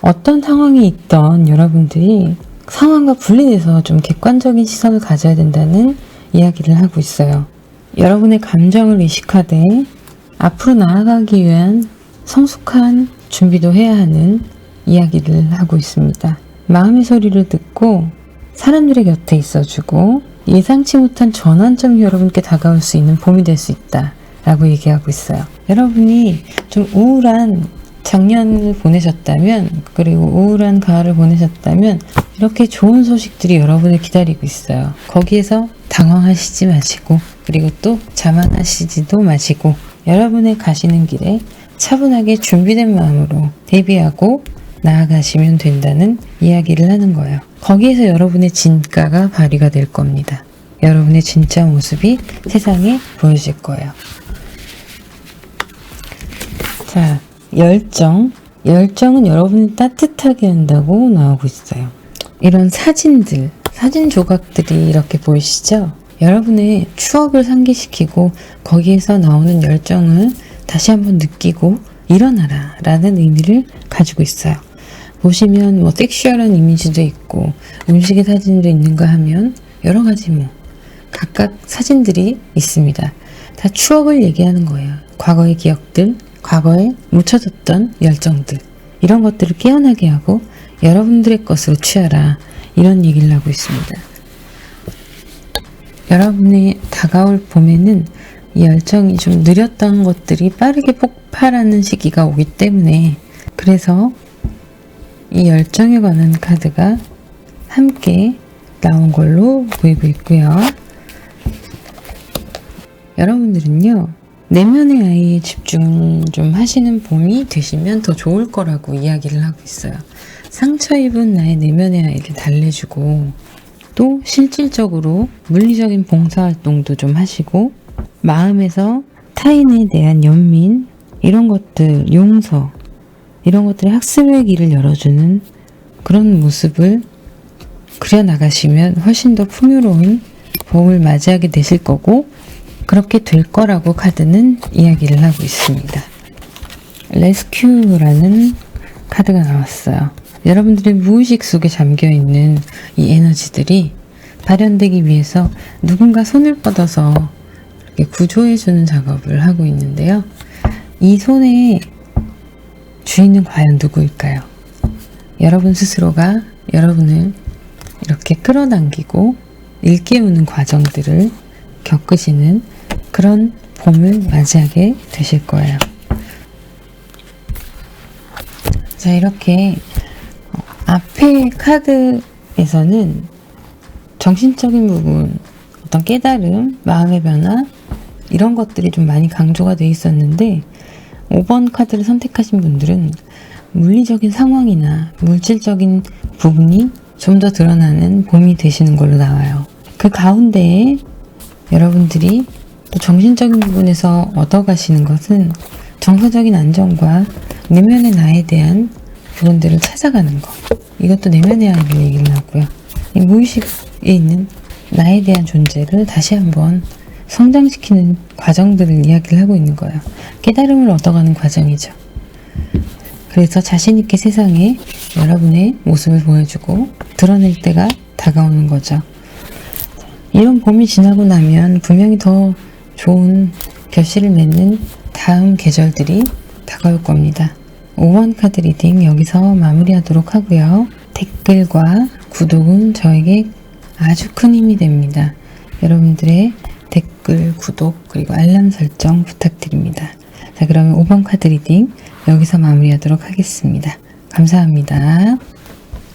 어떤 상황이 있던 여러분들이 상황과 분리돼서 좀 객관적인 시선을 가져야 된다는 이야기를 하고 있어요. 여러분의 감정을 의식하되 앞으로 나아가기 위한 성숙한 준비도 해야 하는 이야기를 하고 있습니다. 마음의 소리를 듣고 사람들의 곁에 있어주고 예상치 못한 전환점이 여러분께 다가올 수 있는 봄이 될 수 있다 라고 얘기하고 있어요. 여러분이 좀 우울한 작년을 보내셨다면, 그리고 우울한 가을을 보내셨다면 이렇게 좋은 소식들이 여러분을 기다리고 있어요. 거기에서 당황하시지 마시고, 그리고 또 자만하시지도 마시고, 여러분의 가시는 길에 차분하게 준비된 마음으로 대비하고 나아가시면 된다는 이야기를 하는 거예요. 거기에서 여러분의 진가가 발휘가 될 겁니다. 여러분의 진짜 모습이 세상에 보여질 거예요. 자, 열정. 열정은 여러분을 따뜻하게 한다고 나오고 있어요. 이런 사진들, 사진 조각들이 이렇게 보이시죠? 여러분의 추억을 상기시키고 거기에서 나오는 열정을 다시 한번 느끼고 일어나라 라는 의미를 가지고 있어요. 보시면 뭐 섹슈얼한 이미지도 있고 음식의 사진도 있는가 하면 여러 가지 각각 사진들이 있습니다. 다 추억을 얘기하는 거예요. 과거의 기억들, 과거에 묻혀졌던 열정들, 이런 것들을 깨어나게 하고 여러분들의 것으로 취하라, 이런 얘기를 하고 있습니다. 여러분이 다가올 봄에는 이 열정이 좀 느렸던 것들이 빠르게 폭발하는 시기가 오기 때문에, 그래서 이 열정에 관한 카드가 함께 나온 걸로 보이고 있고요. 여러분들은요, 내면의 아이에 집중 좀 하시는 봄이 되시면 더 좋을 거라고 이야기를 하고 있어요. 상처 입은 나의 내면의 아이를 달래주고, 또 실질적으로 물리적인 봉사활동도 좀 하시고, 마음에서 타인에 대한 연민, 이런 것들, 용서, 이런 것들의 학습의 길을 열어주는 그런 모습을 그려나가시면 훨씬 더 풍요로운 봄을 맞이하게 되실 거고, 그렇게 될 거라고 카드는 이야기를 하고 있습니다. 레스큐라는 카드가 나왔어요. 여러분들의 무의식 속에 잠겨있는 이 에너지들이 발현되기 위해서 누군가 손을 뻗어서 이렇게 구조해주는 작업을 하고 있는데요. 이 손의 주인은 과연 누구일까요? 여러분 스스로가 여러분을 이렇게 끌어당기고 일깨우는 과정들을 겪으시는 그런 봄을 맞이하게 되실 거예요. 자, 이렇게 앞에 카드에서는 정신적인 부분, 어떤 깨달음, 마음의 변화, 이런 것들이 좀 많이 강조가 돼 있었는데, 5번 카드를 선택하신 분들은 물리적인 상황이나 물질적인 부분이 좀 더 드러나는 봄이 되시는 걸로 나와요. 그 가운데에 여러분들이 또 정신적인 부분에서 얻어가시는 것은 정서적인 안정과 내면의 나에 대한 부분들을 찾아가는 것. 이것도 내면의 아이를 얘기를 하고요. 이 무의식에 있는 나에 대한 존재를 다시 한번 성장시키는 과정들을 이야기를 하고 있는 거예요. 깨달음을 얻어가는 과정이죠. 그래서 자신있게 세상에 여러분의 모습을 보여주고 드러낼 때가 다가오는 거죠. 이런 봄이 지나고 나면 분명히 더 좋은 결실을 맺는 다음 계절들이 다가올 겁니다. 5번 카드 리딩 여기서 마무리하도록 하고요. 댓글과 구독은 저에게 아주 큰 힘이 됩니다. 여러분들의 댓글, 구독, 그리고 알람 설정 부탁드립니다. 자, 그러면 5번 카드 리딩 여기서 마무리하도록 하겠습니다. 감사합니다.